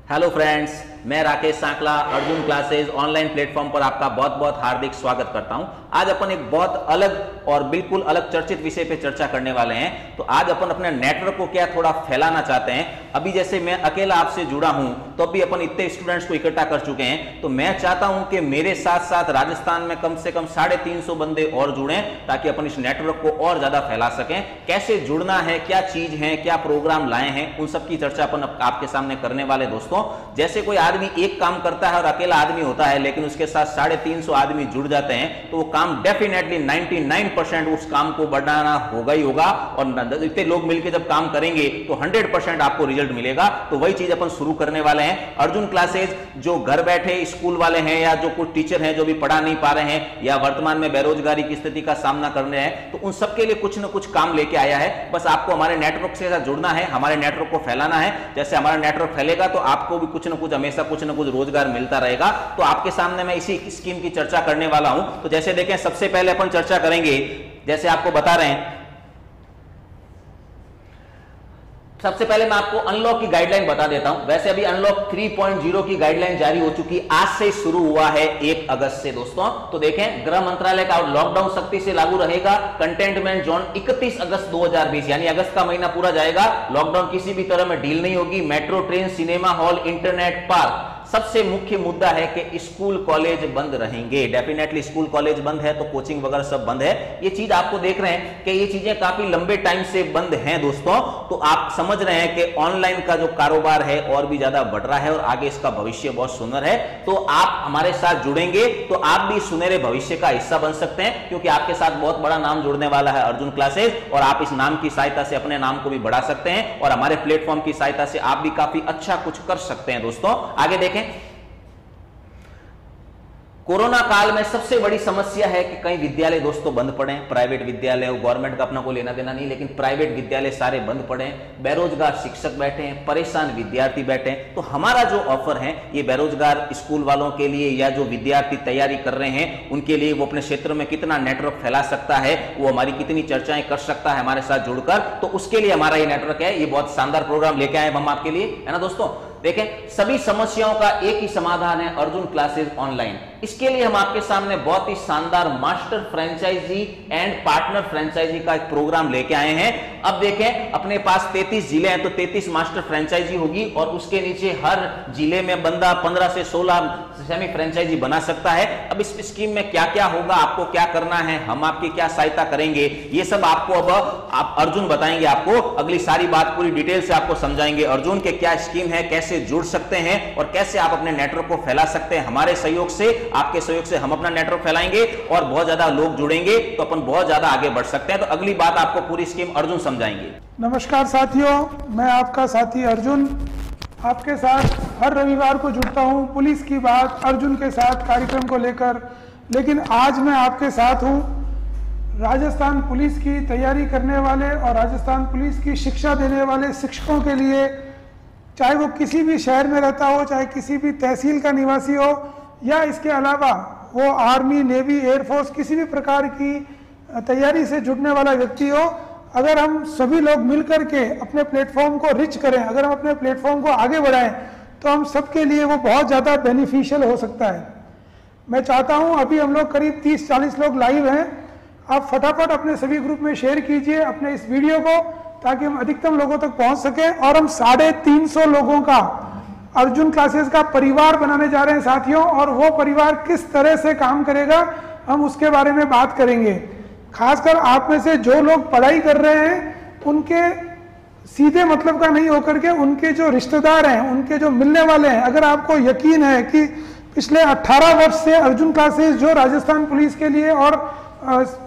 Hello friends, मैं राकेश सांकला Arjun classes online platform पर आपका बहुत बहुत हार्दिक स्वागत करता हूं। आज अपन एक बहुत अलग और बिल्कुल अलग चर्चित विषय पे चर्चा करने वाले हैं। तो आज अपन अपने नेटवर्क को क्या थोड़ा फैलाना चाहते हैं। अभी जैसे मैं अकेला आपसे जुड़ा हूं तो अभी अपन इतने स्टूडेंट्स को इकट्ठा कर चुके हैं, तो मैं चाहता हूं कि मेरे साथ साथ राजस्थान में कम से कम 350 बंदे और जुड़े ताकि अपन इस नेटवर्क को और ज्यादा फैला सकें। कैसे जुड़ना है, क्या चीज है, क्या प्रोग्राम लाए हैं, उन सब की चर्चा अपन आपके सामने करने वाले। दोस्तों, जैसे कोई आदमी एक काम करता है और अकेला आदमी होता है, लेकिन उसके साथ 350 आदमी जुड़ जाते हैं तो वो काम डेफिनेटली 99% उस काम को बढ़ाना होगा ही होगा। और इतने लोग मिलकर जब काम करेंगे तो 100% आपको रिजल्ट मिलेगा। तो वही चीज अपन शुरू करने वाले हैं। अर्जुन क्लासेज जो घर बैठे स्कूल वाले हैं या जो कुछ टीचर हैं जो भी पढ़ा नहीं पा रहे हैं या वर्तमान में बेरोजगारी की स्थिति का सामना कर रहे हैं, तो उन सबके लिए कुछ ना कुछ काम लेके आया है। बस आपको हमारे नेटवर्क से जुड़ना है, हमारे नेटवर्क को फैलाना है। जैसे हमारा नेटवर्क फैलेगा तो आपको भी कुछ ना कुछ हमेशा कुछ ना कुछ रोजगार मिलता रहेगा। तो आपके सामने मैं इसी स्कीम की चर्चा करने वाला हूं। तो जैसे देखें, सबसे पहले अपन चर्चा करेंगे, जैसे आपको बता रहे हैं, सबसे पहले मैं आपको अनलॉक की गाइडलाइन बता देता हूं। वैसे अभी अनलॉक 3.0 की गाइडलाइन जारी हो चुकी, आज से शुरू हुआ है 1 अगस्त से। दोस्तों तो देखें, गृह मंत्रालय का लॉकडाउन सख्ती से लागू रहेगा। कंटेनमेंट जोन 31 अगस्त 2020 यानी अगस्त का महीना पूरा जाएगा। लॉकडाउन किसी भी तरह में ढील नहीं होगी। Metro train, cinema hall, internet, park, सबसे मुख्य मुद्दा है कि स्कूल कॉलेज बंद रहेंगे। डेफिनेटली स्कूल कॉलेज बंद है तो कोचिंग वगैरह सब बंद है। ये चीज आपको देख रहे हैं कि ये चीजें काफी लंबे टाइम से बंद हैं। दोस्तों तो आप समझ रहे हैं कि ऑनलाइन का जो कारोबार है और भी ज्यादा बढ़ रहा है और आगे इसका भविष्य बहुत सुंदर है। तो आप हमारे साथ जुड़ेंगे तो आप भी सुनहरे भविष्य का हिस्सा बन सकते हैं, क्योंकि आपके साथ बहुत बड़ा नाम जुड़ने वाला है अर्जुन क्लासेज। और आप इस नाम की सहायता से अपने नाम को भी बढ़ा सकते हैं और हमारे प्लेटफॉर्म की सहायता से आप भी काफी अच्छा कुछ कर सकते हैं। दोस्तों आगे देखें, कोरोना काल में सबसे बड़ी समस्या है कि कई विद्यालय दोस्तों बंद पड़े, प्राइवेट विद्यालय, गवर्नमेंट का अपना कोई लेना देना नहीं, लेकिन प्राइवेट विद्यालय सारे बंद पड़े, बेरोजगार शिक्षक बैठे हैं, परेशान विद्यार्थी बैठे हैं। तो हमारा जो ऑफर है ये बेरोजगार स्कूल वालों के लिए या जो विद्यार्थी तैयारी कर रहे हैं उनके लिए, वो अपने क्षेत्र में कितना नेटवर्क फैला सकता है, वो हमारी कितनी चर्चाएं कर सकता है हमारे साथ जुड़कर, तो उसके लिए हमारा ये नेटवर्क है। ये बहुत शानदार प्रोग्राम लेके आए हम आपके लिए, है ना दोस्तों। देखें, सभी समस्याओं का एक ही समाधान है, अर्जुन क्लासेज ऑनलाइन। इसके लिए हम आपके सामने बहुत ही शानदार master franchisee and partner franchisee का एक प्रोग्राम लेके आए हैं। अब देखें, अपने पास 33 जिले हैं तो 33 मास्टर फ्रेंचाइजी होगी और उसके नीचे हर जिले में बंदा 15 से 16 सेमी फ्रेंचाइजी बना सकता है। अब इस स्कीम में क्या क्या होगा, आपको क्या करना है, हम आपकी क्या सहायता करेंगे, ये सब आपको अब आप अर्जुन बताएंगे। आपको अगली सारी बात पूरी डिटेल से आपको समझाएंगे अर्जुन के क्या स्कीम है, कैसे जुड़ सकते हैं और कैसे आप अपने नेटवर्क को फैला सकते हैं। हमारे सहयोग से, आपके सहयोग से हम अपना नेटवर्क फैलाएंगे और बहुत ज्यादा लोग जुड़ेंगे तो अपन बहुत ज्यादा आगे बढ़ सकते हैं। तो अगली बात आपको पूरी स्कीम अर्जुन समझाएंगे। नमस्कार साथियों, मैं आपका साथी अर्जुन आपके साथ हर रविवार को जुड़ता हूं पुलिस की बात अर्जुन के साथ कार्यक्रम को लेकर। लेकिन आज मैं आपके साथ हूं राजस्थान पुलिस की तैयारी करने वाले और राजस्थान पुलिस की शिक्षा देने वाले शिक्षकों के लिए, चाहे वो किसी भी शहर में रहता हो, चाहे किसी भी तहसील का निवासी हो, या इसके अलावा वो आर्मी, नेवी, एयरफोर्स, किसी भी प्रकार की तैयारी से जुड़ने वाला व्यक्ति हो। अगर हम सभी लोग मिलकर के अपने प्लेटफॉर्म को रिच करें, अगर हम अपने प्लेटफॉर्म को आगे बढ़ाएं तो हम सबके लिए वो बहुत ज़्यादा बेनिफिशियल हो सकता है। मैं चाहता हूं, अभी हम लोग करीब 30-40 लोग लाइव हैं। आप फटाफट अपने सभी ग्रुप में शेयर कीजिए अपने इस वीडियो को, ताकि हम अधिकतम लोगों तक पहुंच सकें और हम 350 लोगों का अर्जुन क्लासेस का परिवार बनाने जा रहे हैं साथियों। और वो परिवार किस तरह से काम करेगा हम उसके बारे में बात करेंगे। खासकर आप में से जो लोग पढ़ाई कर रहे हैं उनके सीधे मतलब का नहीं होकर के उनके जो रिश्तेदार हैं, उनके जो मिलने वाले हैं, अगर आपको यकीन है कि पिछले 18 वर्ष से अर्जुन क्लासेस जो राजस्थान पुलिस के लिए और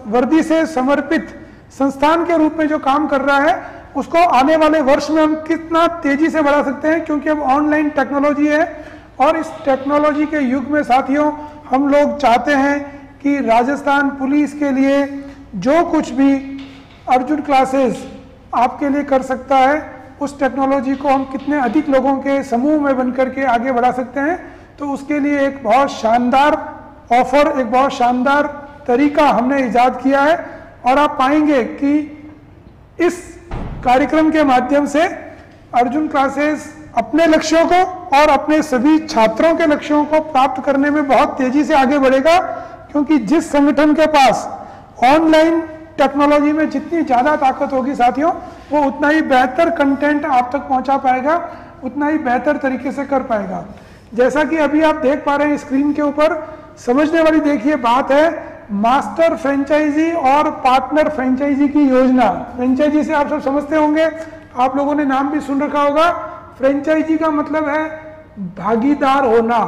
वर्दी से समर्पित संस्थान के रूप में जो काम कर रहा है, उसको आने वाले वर्ष में हम कितना तेजी से बढ़ा सकते हैं, क्योंकि अब ऑनलाइन टेक्नोलॉजी है। और इस टेक्नोलॉजी के युग में साथियों, हम लोग चाहते हैं कि राजस्थान पुलिस के लिए जो कुछ भी अर्जुन क्लासेस आपके लिए कर सकता है, उस टेक्नोलॉजी को हम कितने अधिक लोगों के समूह में बनकर के आगे बढ़ा सकते हैं। तो उसके लिए एक बहुत शानदार ऑफर, एक बहुत शानदार तरीका हमने इजाद किया है। और आप पाएंगे कि इस कार्यक्रम के माध्यम से अर्जुन क्लासेस अपने लक्ष्यों को और अपने सभी छात्रों के लक्ष्यों को प्राप्त करने में बहुत तेजी से आगे बढ़ेगा, क्योंकि जिस संगठन के पास ऑनलाइन टेक्नोलॉजी में जितनी ज़्यादा ताकत होगी साथियों, वो उतना ही बेहतर कंटेंट आप तक पहुंचा पाएगा, उतना ही बेहतर तरीके से कर पाएगा। जैसा कि अभी आप देख पा रहे हैं स्क्रीन के ऊपर, समझने वाली देखिए बात है मास्टर फ्रेंचाइजी और पार्टनर फ्रेंचाइजी की योजना। फ्रेंचाइजी से आप सब समझते होंगे, आप लोगों ने नाम भी सुन रखा होगा। फ्रेंचाइजी का मतलब है भागीदार होना।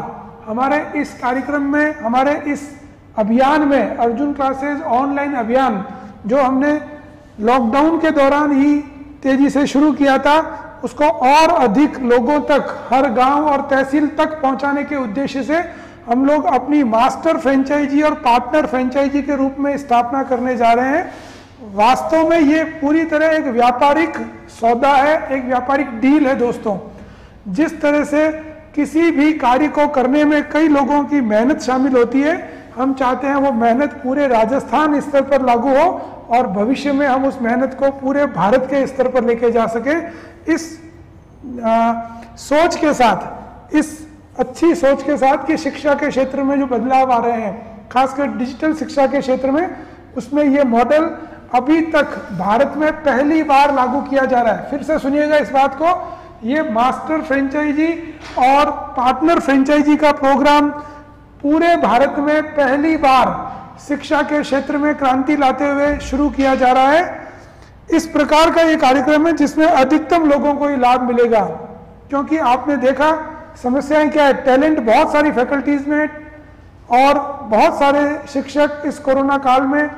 हमारे इस कार्यक्रम में, हमारे इस अभियान में, अर्जुन क्लासेस ऑनलाइन अभियान जो हमने लॉकडाउन के दौरान ही तेजी से शुरू किया था, उसको और अधिक लोगों तक, हर गांव और तहसील तक पहुंचाने के उद्देश्य से हम लोग अपनी मास्टर फ्रेंचाइजी और पार्टनर फ्रेंचाइजी के रूप में स्थापना करने जा रहे हैं। वास्तव में ये पूरी तरह एक व्यापारिक सौदा है, एक व्यापारिक डील है दोस्तों। जिस तरह से किसी भी कार्य को करने में कई लोगों की मेहनत शामिल होती है, हम चाहते हैं वो मेहनत पूरे राजस्थान स्तर पर लागू हो और भविष्य में हम उस मेहनत को पूरे भारत के स्तर पर लेके जा सके। इस सोच के साथ, इस अच्छी सोच के साथ कि शिक्षा के क्षेत्र में जो बदलाव आ रहे हैं, खासकर डिजिटल शिक्षा के क्षेत्र में, उसमें ये मॉडल अभी तक भारत में पहली बार लागू किया जा रहा है। फिर से सुनिएगा इस बात को, ये मास्टर फ्रेंचाइजी और पार्टनर फ्रेंचाइजी का प्रोग्राम पूरे भारत में पहली बार शिक्षा के क्षेत्र में क्रांति लाते हुए शुरू किया जा रहा है। इस प्रकार का ये कार्यक्रम है जिसमें अधिकतम लोगों को ये लाभ मिलेगा, क्योंकि आपने देखा समस्याएं क्या है। टैलेंट बहुत सारी फैकल्टीज में और बहुत सारे शिक्षक इस कोरोना काल में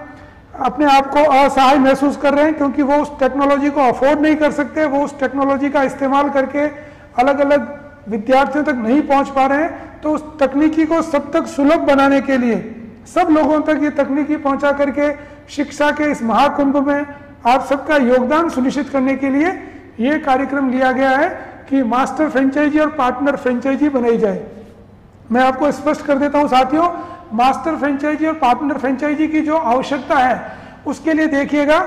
अपने आप को असहाय महसूस कर रहे हैं, क्योंकि वो उस टेक्नोलॉजी को अफोर्ड नहीं कर सकते, वो उस टेक्नोलॉजी का इस्तेमाल करके अलग अलग विद्यार्थियों तक नहीं पहुंच पा रहे हैं। तो उस तकनीकी को सब तक सुलभ बनाने के लिए, सब लोगों तक ये तकनीकी पहुंचा करके शिक्षा के इस महाकुंभ में आप सबका योगदान सुनिश्चित करने के लिए ये कार्यक्रम लिया गया है कि मास्टर फ्रेंचाइजी और पार्टनर फ्रेंचाइजी बनाई जाए। मैं आपको स्पष्ट कर देता हूं साथियों, मास्टर फ्रेंचाइजी और पार्टनर फ्रेंचाइजी की जो आवश्यकता है, उसके लिए देखिएगा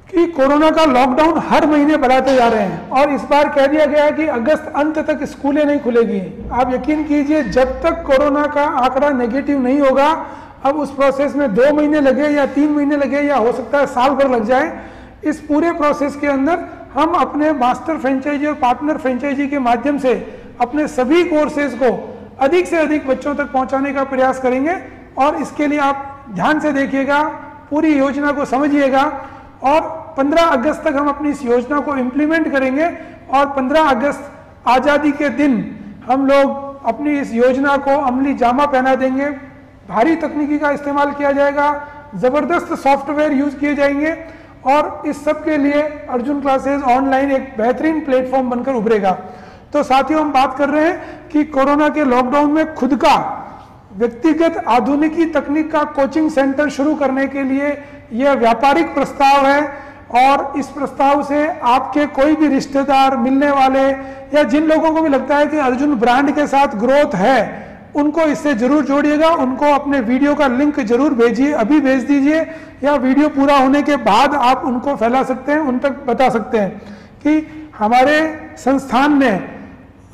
कि कोरोना का लॉकडाउन हर महीने बढ़ाते जा रहे हैं और इस बार कह दिया गया है कि अगस्त अंत तक स्कूलें नहीं खुलेगी। आप यकीन कीजिए, जब तक कोरोना का आंकड़ा नेगेटिव नहीं होगा, अब उस प्रोसेस में 2 महीने लगे या 3 महीने लगे या हो सकता है साल भर लग जाए, इस पूरे प्रोसेस के अंदर हम अपने मास्टर फ्रेंचाइजी और पार्टनर फ्रेंचाइजी के माध्यम से अपने सभी कोर्सेज को अधिक से अधिक बच्चों तक पहुंचाने का प्रयास करेंगे। और इसके लिए आप ध्यान से देखिएगा, पूरी योजना को समझिएगा और 15 अगस्त तक हम अपनी इस योजना को इम्प्लीमेंट करेंगे और 15 अगस्त आज़ादी के दिन हम लोग अपनी इस योजना को अमली जामा पहना देंगे। भारी तकनीकी का इस्तेमाल किया जाएगा, जबरदस्त सॉफ्टवेयर यूज किए जाएंगे और इस सब के लिए अर्जुन क्लासेस ऑनलाइन एक बेहतरीन प्लेटफॉर्म बनकर उभरेगा। तो साथियों, हम बात कर रहे हैं कि कोरोना के लॉकडाउन में खुद का व्यक्तिगत आधुनिकी तकनीक का कोचिंग सेंटर शुरू करने के लिए यह व्यापारिक प्रस्ताव है और इस प्रस्ताव से आपके कोई भी रिश्तेदार, मिलने वाले या जिन लोगों को भी लगता है कि अर्जुन ब्रांड के साथ ग्रोथ है, उनको इससे जरूर जोड़िएगा। उनको अपने वीडियो का लिंक जरूर भेजिए, अभी भेज दीजिए या वीडियो पूरा होने के बाद आप उनको फैला सकते हैं, उन तक बता सकते हैं कि हमारे संस्थान ने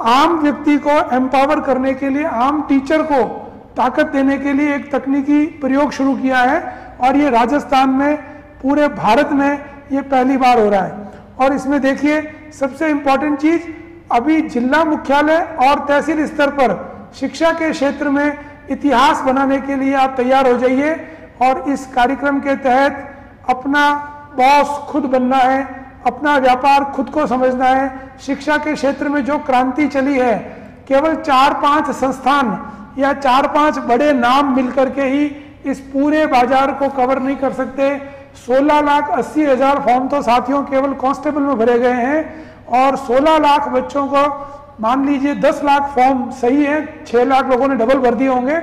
आम व्यक्ति को एम्पावर करने के लिए, आम टीचर को ताकत देने के लिए एक तकनीकी प्रयोग शुरू किया है और ये राजस्थान में, पूरे भारत में ये पहली बार हो रहा है। और इसमें देखिए, सबसे इंपॉर्टेंट चीज, अभी जिला मुख्यालय और तहसील स्तर पर शिक्षा के क्षेत्र में इतिहास बनाने के लिए आप तैयार हो जाइए और इस कार्यक्रम के तहत अपना बॉस खुद बनना है, अपना व्यापार खुद को समझना है। शिक्षा के क्षेत्र में जो क्रांति चली है, केवल 4-5 संस्थान या 4-5 बड़े नाम मिलकर के ही इस पूरे बाजार को कवर नहीं कर सकते। 16,80,000 फॉर्म तो साथियों केवल कांस्टेबल में भरे गए हैं और 16 लाख बच्चों को, मान लीजिए 10 लाख फॉर्म सही है, 6 लाख लोगों ने डबल भर दिए होंगे,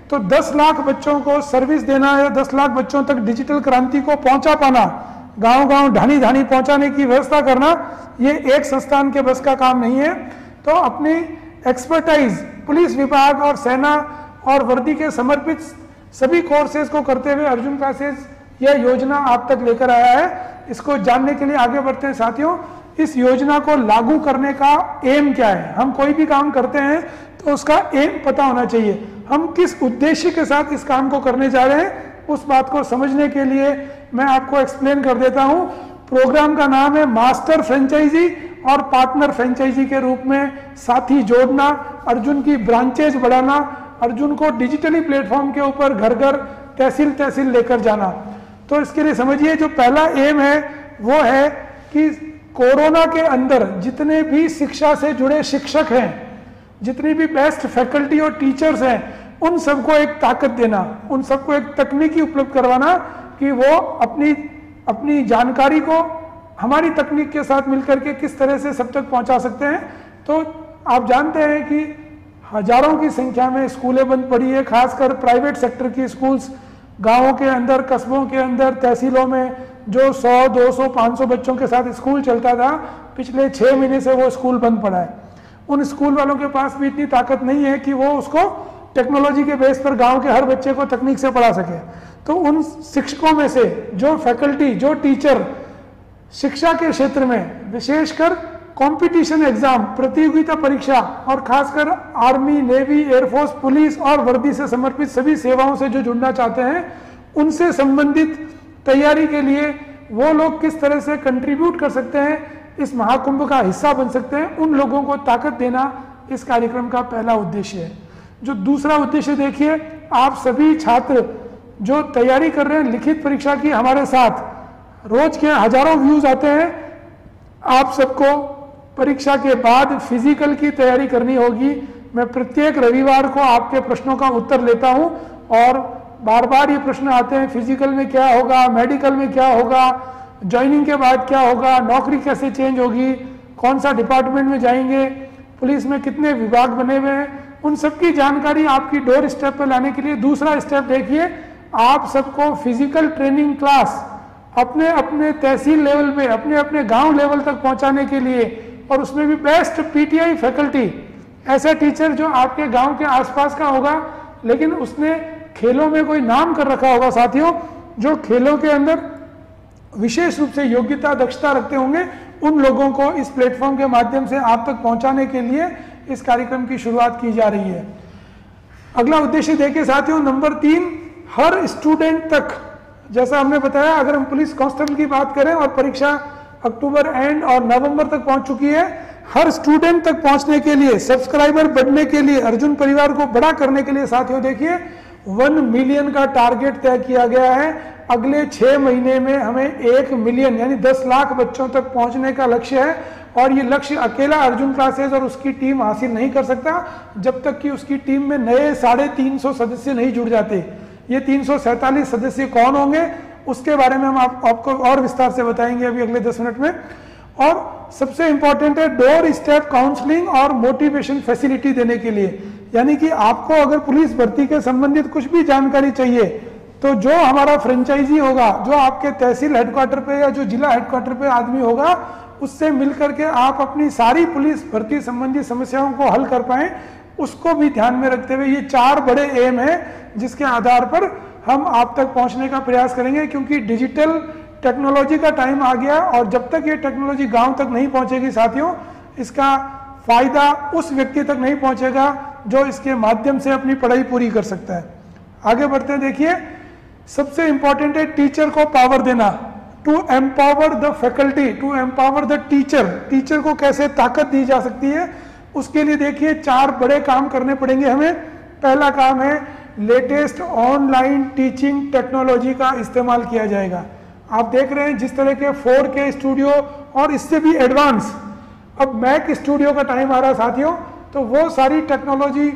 तो 10 लाख बच्चों को सर्विस देना या 10 लाख बच्चों तक डिजिटल क्रांति को पहुंचा पाना, गांव-गांव, ढाणी-ढाणी पहुंचाने की व्यवस्था करना, ये एक संस्थान के बस का काम नहीं है। तो अपनी एक्सपर्टाइज पुलिस विभाग और सेना और वर्दी के समर्पित सभी कोर्सेज को करते हुए अर्जुन क्लासेस यह योजना आप तक लेकर आया है। इसको जानने के लिए आगे बढ़ते हैं साथियों। इस योजना को लागू करने का एम क्या है। हम कोई भी काम करते हैं तो उसका एम पता होना चाहिए, हम किस उद्देश्य के साथ इस काम को करने जा रहे हैं, उस बात को समझने के लिए मैं आपको एक्सप्लेन कर देता हूं। प्रोग्राम का नाम है मास्टर फ्रेंचाइजी और पार्टनर फ्रेंचाइजी के रूप में साथी जोड़ना, अर्जुन की ब्रांचेज बढ़ाना, अर्जुन को डिजिटली प्लेटफॉर्म के ऊपर घर घर तहसील तहसील लेकर जाना। तो इसके लिए समझिए जो पहला एम है वो है कि कोरोना के अंदर जितने भी शिक्षा से जुड़े शिक्षक हैं, जितनी भी बेस्ट फैकल्टी और टीचर्स हैं, उन सबको एक ताकत देना, उन सबको एक तकनीकी उपलब्ध करवाना कि वो अपनी जानकारी को हमारी तकनीक के साथ मिलकर के किस तरह से सब तक पहुंचा सकते हैं। तो आप जानते हैं कि हजारों की संख्या में स्कूलें बंद पड़ी है, खासकर प्राइवेट सेक्टर की स्कूल्स गांवों के अंदर, कस्बों के अंदर, तहसीलों में जो 100, 200, 500 बच्चों के साथ स्कूल चलता था, पिछले 6 महीने से वो स्कूल बंद पड़ा है। उन स्कूल वालों के पास भी इतनी ताकत नहीं है कि वो उसको टेक्नोलॉजी के बेस पर गांव के हर बच्चे को तकनीक से पढ़ा सके। तो उन शिक्षकों में से जो फैकल्टी, जो टीचर शिक्षा के क्षेत्र में विशेषकर कंपटीशन एग्जाम, प्रतियोगिता परीक्षा और खासकर आर्मी, नेवी, एयरफोर्स, पुलिस और वर्दी से समर्पित सभी सेवाओं से जो जुड़ना चाहते हैं, उनसे संबंधित तैयारी के लिए वो लोग किस तरह से कंट्रीब्यूट कर सकते हैं, इस महाकुंभ का हिस्सा बन सकते हैं, उन लोगों को ताकत देना इस कार्यक्रम का पहला उद्देश्य है। जो दूसरा उद्देश्य देखिए, आप सभी छात्र जो तैयारी कर रहे हैं लिखित परीक्षा की हमारे साथ, रोज के हजारों व्यूज आते हैं, आप सबको परीक्षा के बाद फिजिकल की तैयारी करनी होगी। मैं प्रत्येक रविवार को आपके प्रश्नों का उत्तर लेता हूं और बार बार ये प्रश्न आते हैं, फिजिकल में क्या होगा, मेडिकल में क्या होगा, ज्वाइनिंग के बाद क्या होगा, नौकरी कैसे चेंज होगी, कौन सा डिपार्टमेंट में जाएंगे, पुलिस में कितने विभाग बने हुए हैं, उन सबकी जानकारी आपकी डोर स्टेप पे लाने के लिए दूसरा स्टेप देखिए, आप सबको फिजिकल ट्रेनिंग क्लास अपने अपने तहसील लेवल पे, अपने अपने गांव लेवल तक पहुंचाने के लिए, और उसमें भी बेस्ट पीटीआई फैकल्टी, ऐसा टीचर जो आपके गांव के आसपास का होगा लेकिन उसने खेलों में कोई नाम कर रखा होगा साथियों, जो खेलों के अंदर विशेष रूप से योग्यता, दक्षता रखते होंगे, उन लोगों को इस प्लेटफॉर्म के माध्यम से आप तक पहुंचाने के लिए इस कार्यक्रम की शुरुआत की जा रही है। अगला उद्देश्य देखिए साथियों, नंबर 3, हर स्टूडेंट तक, जैसा हमने बताया, अगर हम पुलिस कांस्टेबल की बात करें और परीक्षा अक्टूबर एंड और नवंबर तक पहुंच चुकी है, हर स्टूडेंट तक पहुंचने के लिए, सब्सक्राइबर बढ़ने के लिए, अर्जुन परिवार को बड़ा करने के लिए साथियों देखिए 1 मिलियन का टारगेट तय किया गया है। अगले 6 महीने में हमें 1 मिलियन यानी 10 लाख बच्चों तक पहुंचने का लक्ष्य है, और ये लक्ष्य अकेला अर्जुन क्लासेस और उसकी टीम हासिल नहीं कर सकता जब तक कि उसकी टीम में नए 350 सदस्य नहीं जुड़ जाते। ये 347 सदस्य कौन होंगे उसके बारे में हम आपको और विस्तार से बताएंगे अभी अगले 10 मिनट में। और सबसे इंपॉर्टेंट है डोर स्टेप काउंसलिंग और मोटिवेशन फैसिलिटी देने के लिए, यानी कि आपको अगर पुलिस भर्ती के संबंधित कुछ भी जानकारी चाहिए तो जो हमारा फ्रेंचाइजी होगा, जो आपके तहसील हेडक्वार्टर पे या जो जिला हेडक्वार्टर पे आदमी होगा, उससे मिलकर के आप अपनी सारी पुलिस भर्ती संबंधी समस्याओं को हल कर पाएं, उसको भी ध्यान में रखते हुए ये 4 बड़े एम हैं जिसके आधार पर हम आप तक पहुंचने का प्रयास करेंगे। क्योंकि डिजिटल टेक्नोलॉजी का टाइम आ गया और जब तक ये टेक्नोलॉजी गांव तक नहीं पहुंचेगी साथियों, इसका फायदा उस व्यक्ति तक नहीं पहुंचेगा जो इसके माध्यम से अपनी पढ़ाई पूरी कर सकता है। आगे बढ़ते हैं, देखिए सबसे इंपॉर्टेंट है टीचर को पावर देना, to empower the faculty, to empower the teacher. Teacher को कैसे ताकत दी जा सकती है, उसके लिए देखिए 4 बड़े काम करने पड़ेंगे हमें। पहला काम है लेटेस्ट ऑनलाइन टीचिंग टेक्नोलॉजी का इस्तेमाल किया जाएगा। आप देख रहे हैं जिस तरह के 4K स्टूडियो और इससे भी एडवांस अब मैक स्टूडियो का टाइम आ रहा है साथियों, तो वो सारी टेक्नोलॉजी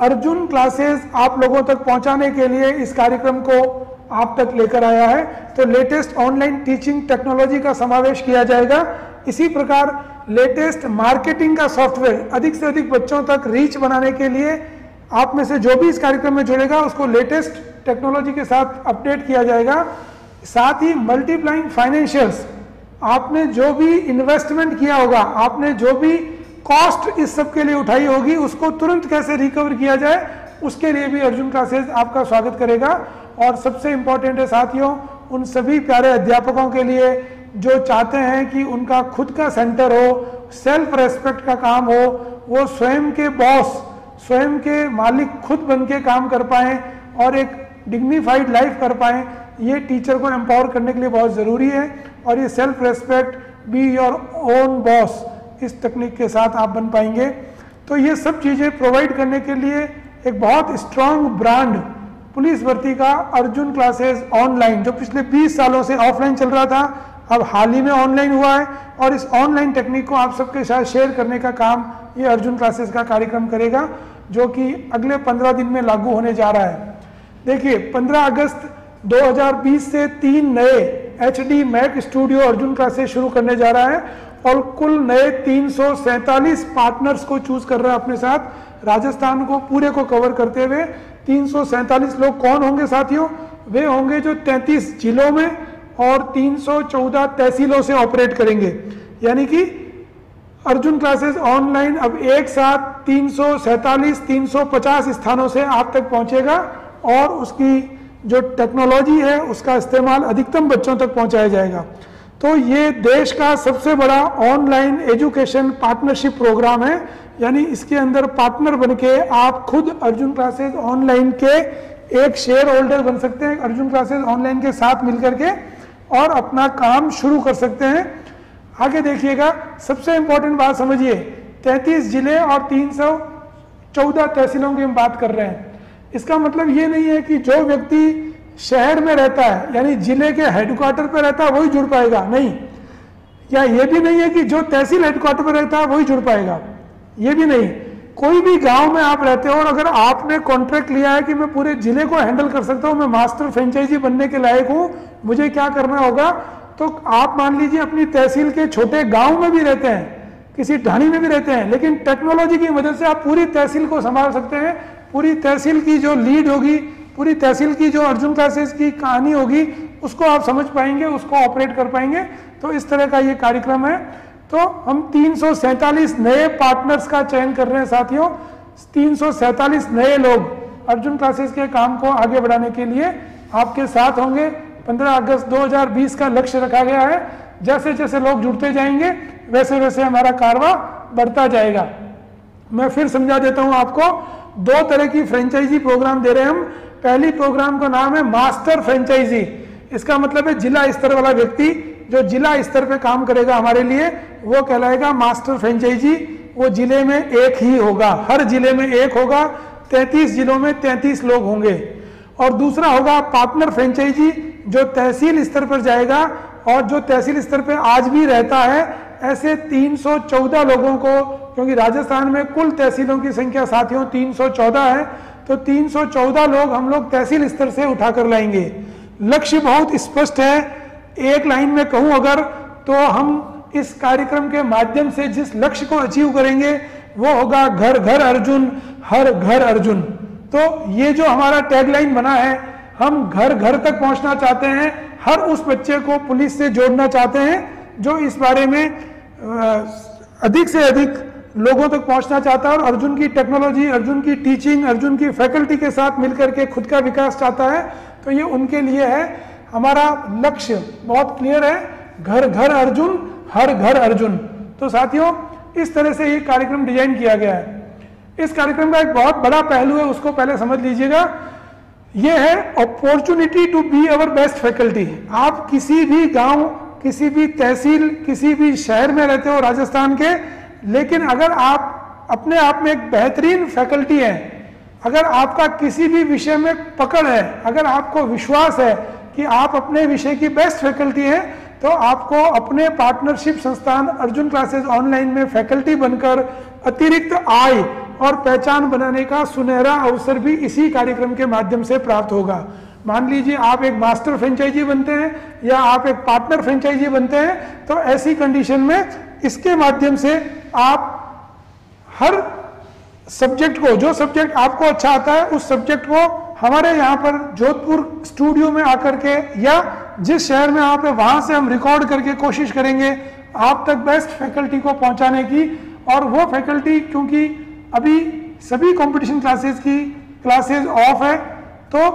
अर्जुन क्लासेस आप लोगों तक पहुंचाने के लिए इस कार्यक्रम को आप तक लेकर आया है। तो लेटेस्ट ऑनलाइन टीचिंग टेक्नोलॉजी का समावेश किया जाएगा। इसी प्रकार लेटेस्ट मार्केटिंग का सॉफ्टवेयर, अधिक से अधिक बच्चों तक रीच बनाने के लिए आप में से जो भी इस कार्यक्रम में जुड़ेगा उसको लेटेस्ट टेक्नोलॉजी के साथ अपडेट किया जाएगा। साथ ही मल्टीप्लाइंग फाइनेंशियल्स, आपने जो भी इन्वेस्टमेंट किया होगा, आपने जो भी कॉस्ट इस सब के लिए उठाई होगी, उसको तुरंत कैसे रिकवर किया जाए, उसके लिए भी अर्जुन क्लासेस आपका स्वागत करेगा। और सबसे इंपॉर्टेंट है साथियों, उन सभी प्यारे अध्यापकों के लिए, जो चाहते हैं कि उनका खुद का सेंटर हो, सेल्फ रेस्पेक्ट का काम हो, वो स्वयं के बॉस, स्वयं के मालिक खुद बन के काम कर पाएं और एक डिग्निफाइड लाइफ कर पाएं, ये टीचर को एम्पावर करने के लिए बहुत ज़रूरी है। और ये self respect, be your own boss, इस तकनीक के साथ आप बन पाएंगे। तो ये सब चीज़ें प्रोवाइड करने के लिए एक बहुत स्ट्रांग ब्रांड पुलिस भर्ती का अर्जुन क्लासेस ऑनलाइन, जो पिछले 20 सालों से ऑफलाइन चल रहा था, अब हाल ही में ऑनलाइन हुआ है, और इस ऑनलाइन टेक्निक को आप सबके साथ शेयर करने का काम ये अर्जुन क्लासेस का कार्यक्रम करेगा, जो कि अगले 15 दिन में लागू होने जा रहा है। देखिए 15 अगस्त 2020 से 3 नए HD Mac studio Arjun classes शुरू करने जा रहा है और कुल नए 347 पार्टनर्स को चूज कर रहा है अपने साथ। राजस्थान को पूरे को कवर करते हुए 347 लोग कौन होंगे साथियों? वे होंगे जो 33 जिलों में और 314 तहसीलों से ऑपरेट करेंगे। यानी कि अर्जुन क्लासेस ऑनलाइन अब एक साथ 347 350 स्थानों से आप तक पहुंचेगा और उसकी जो टेक्नोलॉजी है उसका इस्तेमाल अधिकतम बच्चों तक पहुंचाया जाएगा। तो ये देश का सबसे बड़ा ऑनलाइन एजुकेशन पार्टनरशिप प्रोग्राम है। यानी इसके अंदर पार्टनर बनके आप खुद अर्जुन क्लासेस ऑनलाइन के एक शेयर होल्डर बन सकते हैं, अर्जुन क्लासेस ऑनलाइन के साथ मिलकर के, और अपना काम शुरू कर सकते हैं। आगे देखिएगा, सबसे इंपॉर्टेंट बात समझिए, 33 जिले और 314 तहसीलों की हम बात कर रहे हैं। इसका मतलब ये नहीं है कि जो व्यक्ति शहर में रहता है यानी जिले के हेडक्वार्टर पर रहता है वही जुड़ पाएगा, नहीं। या ये भी नहीं है कि जो तहसील हेडक्वार्टर पर रहता है वही जुड़ पाएगा, ये भी नहीं। कोई भी गांव में आप रहते हो और अगर आपने कॉन्ट्रैक्ट लिया है कि मैं पूरे जिले को हैंडल कर सकता हूं, मैं मास्टर फ्रेंचाइजी बनने के लायक हूं, मुझे क्या करना होगा, तो आप मान लीजिए अपनी तहसील के छोटे गांव में भी रहते हैं, किसी ढाणी में भी रहते हैं, लेकिन टेक्नोलॉजी की मदद से आप पूरी तहसील को संभाल सकते हैं। पूरी तहसील की जो लीड होगी, पूरी तहसील की जो अर्जुन क्लासेस की कहानी होगी, उसको आप समझ पाएंगे, उसको ऑपरेट कर पाएंगे। तो इस तरह का ये कार्यक्रम है। तो हम 347 नए पार्टनर्स का चयन कर रहे हैं साथियों। 347 नए लोग अर्जुन क्लासेस के काम को आगे बढ़ाने के लिए आपके साथ होंगे। 15 अगस्त 2020 का लक्ष्य रखा गया है। जैसे जैसे लोग जुड़ते जाएंगे वैसे वैसे हमारा कारवा बढ़ता जाएगा। मैं फिर समझा देता हूं आपको, 2 तरह की फ्रेंचाइजी प्रोग्राम दे रहे हैं हम। पहली प्रोग्राम का नाम है मास्टर फ्रेंचाइजी। इसका मतलब है जिला स्तर वाला व्यक्ति जो जिला स्तर पे काम करेगा हमारे लिए, वो कहलाएगा मास्टर फ्रेंचाइजी। वो जिले में एक ही होगा, हर जिले में एक होगा, 33 जिलों में 33 लोग होंगे। और दूसरा होगा पार्टनर फ्रेंचाइजी, जो तहसील स्तर पर जाएगा और जो तहसील स्तर पर आज भी रहता है। ऐसे 314 लोगों को, क्योंकि राजस्थान में कुल तहसीलों की संख्या साथियों 314 है, तो 314 लोग हम लोग तहसील स्तर से उठाकर लाएंगे। लक्ष्य बहुत स्पष्ट है। एक लाइन में कहूं अगर, तो हम इस कार्यक्रम के माध्यम से जिस लक्ष्य को अचीव करेंगे वो होगा घर घर अर्जुन, हर घर अर्जुन। तो ये जो हमारा टैगलाइन बना है, हम घर घर तक पहुंचना चाहते हैं, हर उस बच्चे को पुलिस से जोड़ना चाहते हैं जो इस बारे में अधिक से अधिक लोगों तक पहुंचना चाहता है और अर्जुन की टेक्नोलॉजी, अर्जुन की टीचिंग, अर्जुन की फैकल्टी के साथ मिलकर के खुद का विकास चाहता है। तो ये उनके लिए है। हमारा लक्ष्य बहुत क्लियर है, घर घर अर्जुन, हर घर अर्जुन। तो साथियों, इस तरह से ये कार्यक्रम डिजाइन किया गया है। इस कार्यक्रम का एक बहुत बड़ा पहलू है, उसको पहले समझ लीजिएगा। ये है opportunity to be our best faculty. आप किसी भी गांव, किसी भी तहसील, किसी भी शहर में रहते हो राजस्थान के, लेकिन अगर आप अपने आप में एक बेहतरीन फैकल्टी है, अगर आपका किसी भी विषय में पकड़ है, अगर आपको विश्वास है कि आप अपने विषय की बेस्ट फैकल्टी है, तो आपको अपने पार्टनरशिप संस्थान अर्जुन क्लासेस ऑनलाइन में फैकल्टी बनकर अतिरिक्त आय और पहचान बनाने का सुनहरा अवसर भी इसी कार्यक्रम के माध्यम से प्राप्त होगा। मान लीजिए आप एक मास्टर फ्रेंचाइजी बनते हैं या आप एक पार्टनर फ्रेंचाइजी बनते हैं, तो ऐसी कंडीशन में इसके माध्यम से आप हर सब्जेक्ट को, जो सब्जेक्ट आपको अच्छा आता है, उस सब्जेक्ट को हमारे यहाँ पर जोधपुर स्टूडियो में आकर के या जिस शहर में आप है वहां से हम रिकॉर्ड करके कोशिश करेंगे आप तक बेस्ट फैकल्टी को पहुंचाने की। और वो फैकल्टी, क्योंकि अभी सभी कंपटीशन क्लासेस की क्लासेस ऑफ है, तो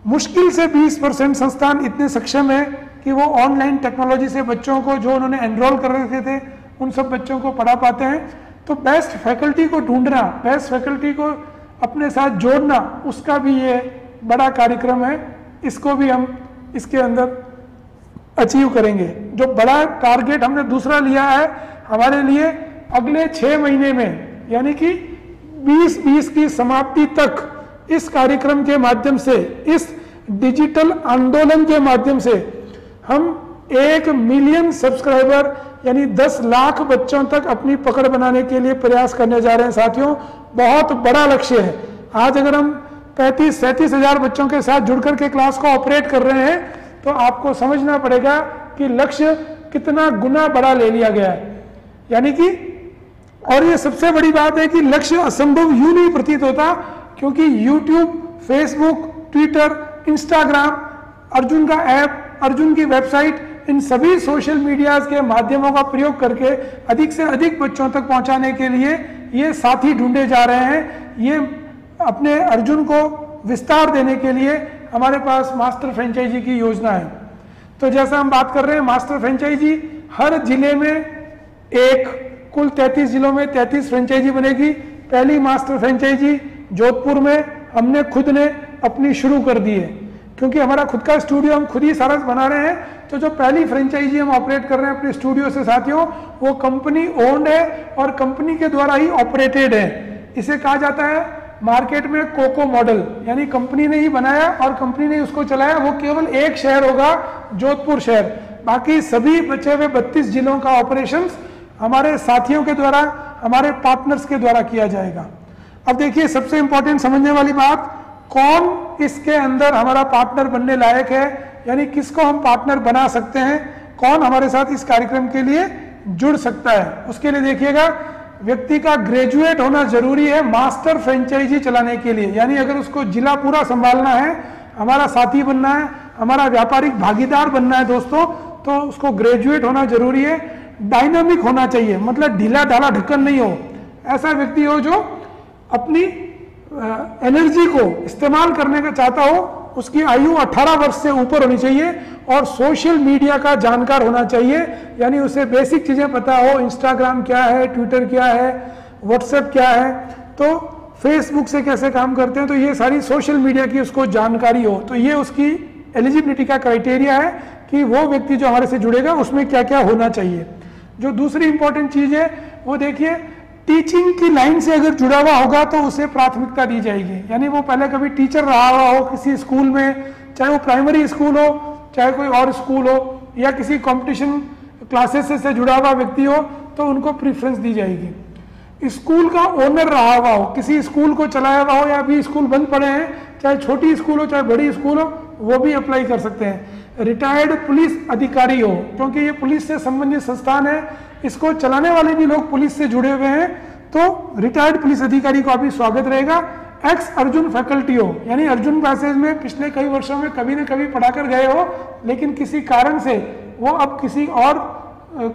मुश्किल से 20% संस्थान इतने सक्षम है कि वो ऑनलाइन टेक्नोलॉजी से बच्चों को जो उन्होंने एनरोल कर रखे थे उन सब बच्चों को पढ़ा पाते हैं। तो बेस्ट फैकल्टी को ढूंढना, बेस्ट फैकल्टी को अपने साथ जोड़ना, उसका भी ये बड़ा कार्यक्रम है। इसको भी हम इसके अंदर अचीव करेंगे। जो बड़ा टारगेट हमने दूसरा लिया है हमारे लिए अगले 6 महीने में, यानी कि 2020 की समाप्ति तक इस कार्यक्रम के माध्यम से, इस डिजिटल आंदोलन के माध्यम से हम 1 मिलियन सब्सक्राइबर यानी 10 लाख बच्चों तक अपनी पकड़ बनाने के लिए प्रयास करने जा रहे हैं। साथियों, बहुत बड़ा लक्ष्य है। आज अगर हम 35-37 हजार बच्चों के साथ जुड़कर के क्लास को ऑपरेट कर रहे हैं तो आपको समझना पड़ेगा कि लक्ष्य कितना गुना बड़ा ले लिया गया है। यानी कि, और ये सबसे बड़ी बात है कि लक्ष्य असंभव यूं नहीं प्रतीत होता, क्योंकि YouTube, Facebook, Twitter, Instagram, Arjun का ऐप, अर्जुन की वेबसाइट, इन सभी सोशल मीडिया के माध्यमों का प्रयोग करके अधिक से अधिक बच्चों तक पहुंचाने के लिए ये साथी ढूंढे जा रहे हैं। ये अपने अर्जुन को विस्तार देने के लिए हमारे पास मास्टर फ्रेंचाइजी की योजना है। तो जैसा हम बात कर रहे हैं, मास्टर फ्रेंचाइजी हर जिले में एक, कुल 33 जिलों में 33 फ्रेंचाइजी बनेगी। पहली मास्टर फ्रेंचाइजी जोधपुर में हमने खुद ने अपनी शुरू कर दी है, क्योंकि हमारा खुद का स्टूडियो हम खुद ही सारा बना रहे हैं। तो जो पहली फ्रेंचाइजी हम ऑपरेट कर रहे हैं अपने स्टूडियो से साथियों, वो कंपनी ओन्ड है और कंपनी के द्वारा ही ऑपरेटेड है। इसे कहा जाता है मार्केट में कोको मॉडल, यानी कंपनी ने ही बनाया और कंपनी ने उसको चलाया। वो केवल एक शहर होगा, जोधपुर शहर, बाकी सभी बचे हुए 32 जिलों का ऑपरेशंस हमारे साथियों के द्वारा, हमारे पार्टनर्स के द्वारा किया जाएगा। अब देखिए, सबसे इंपॉर्टेंट समझने वाली बात, कौन इसके अंदर हमारा पार्टनर बनने लायक है, यानी किसको हम पार्टनर बना सकते हैं, कौन हमारे साथ इस कार्यक्रम के लिए जुड़ सकता है। उसके लिए देखिएगा, व्यक्ति का ग्रेजुएट होना जरूरी है मास्टर फ्रेंचाइजी चलाने के लिए। यानी अगर उसको जिला पूरा संभालना है, हमारा साथी बनना है, हमारा व्यापारिक भागीदार बनना है दोस्तों, तो उसको ग्रेजुएट होना जरूरी है। डायनामिक होना चाहिए, मतलब ढीला ढाला ढक्कन नहीं हो, ऐसा व्यक्ति हो जो अपनी एनर्जी को इस्तेमाल करने का चाहता हो। उसकी आयु 18 वर्ष से ऊपर होनी चाहिए और सोशल मीडिया का जानकार होना चाहिए, यानी उसे बेसिक चीजें पता हो, इंस्टाग्राम क्या है, ट्विटर क्या है, व्हाट्सएप क्या है, तो फेसबुक से कैसे काम करते हैं, तो ये सारी सोशल मीडिया की उसको जानकारी हो। तो ये उसकी एलिजिबिलिटी का क्राइटेरिया है कि वो व्यक्ति जो हमारे से जुड़ेगा उसमें क्या क्या होना चाहिए। जो दूसरी इंपॉर्टेंट चीज है वो देखिए, टीचिंग की लाइन से अगर जुड़ा हुआ होगा तो उसे प्राथमिकता दी जाएगी। यानी वो पहले कभी टीचर रहा हुआ हो किसी स्कूल में, चाहे वो प्राइमरी स्कूल हो चाहे कोई और स्कूल हो, या किसी कंपटीशन क्लासेस से जुड़ा हुआ व्यक्ति हो, तो उनको प्रेफरेंस दी जाएगी। स्कूल का ओनर रहा हुआ हो, किसी स्कूल को चलाया हुआ हो, या अभी स्कूल बंद पड़े हैं, चाहे छोटी स्कूल हो चाहे बड़ी स्कूल हो, वो भी अप्लाई कर सकते हैं। रिटायर्ड पुलिस अधिकारी हो, क्योंकि ये पुलिस से संबंधित संस्थान है, इसको चलाने वाले भी लोग पुलिस से जुड़े हुए हैं, तो रिटायर्ड पुलिस अधिकारी को अभी स्वागत रहेगा। एक्स अर्जुन फैकल्टी हो, यानी अर्जुन क्लासेज में पिछले कई वर्षों में कभी न कभी पढ़ाकर गए हो, लेकिन किसी कारण से वो अब किसी और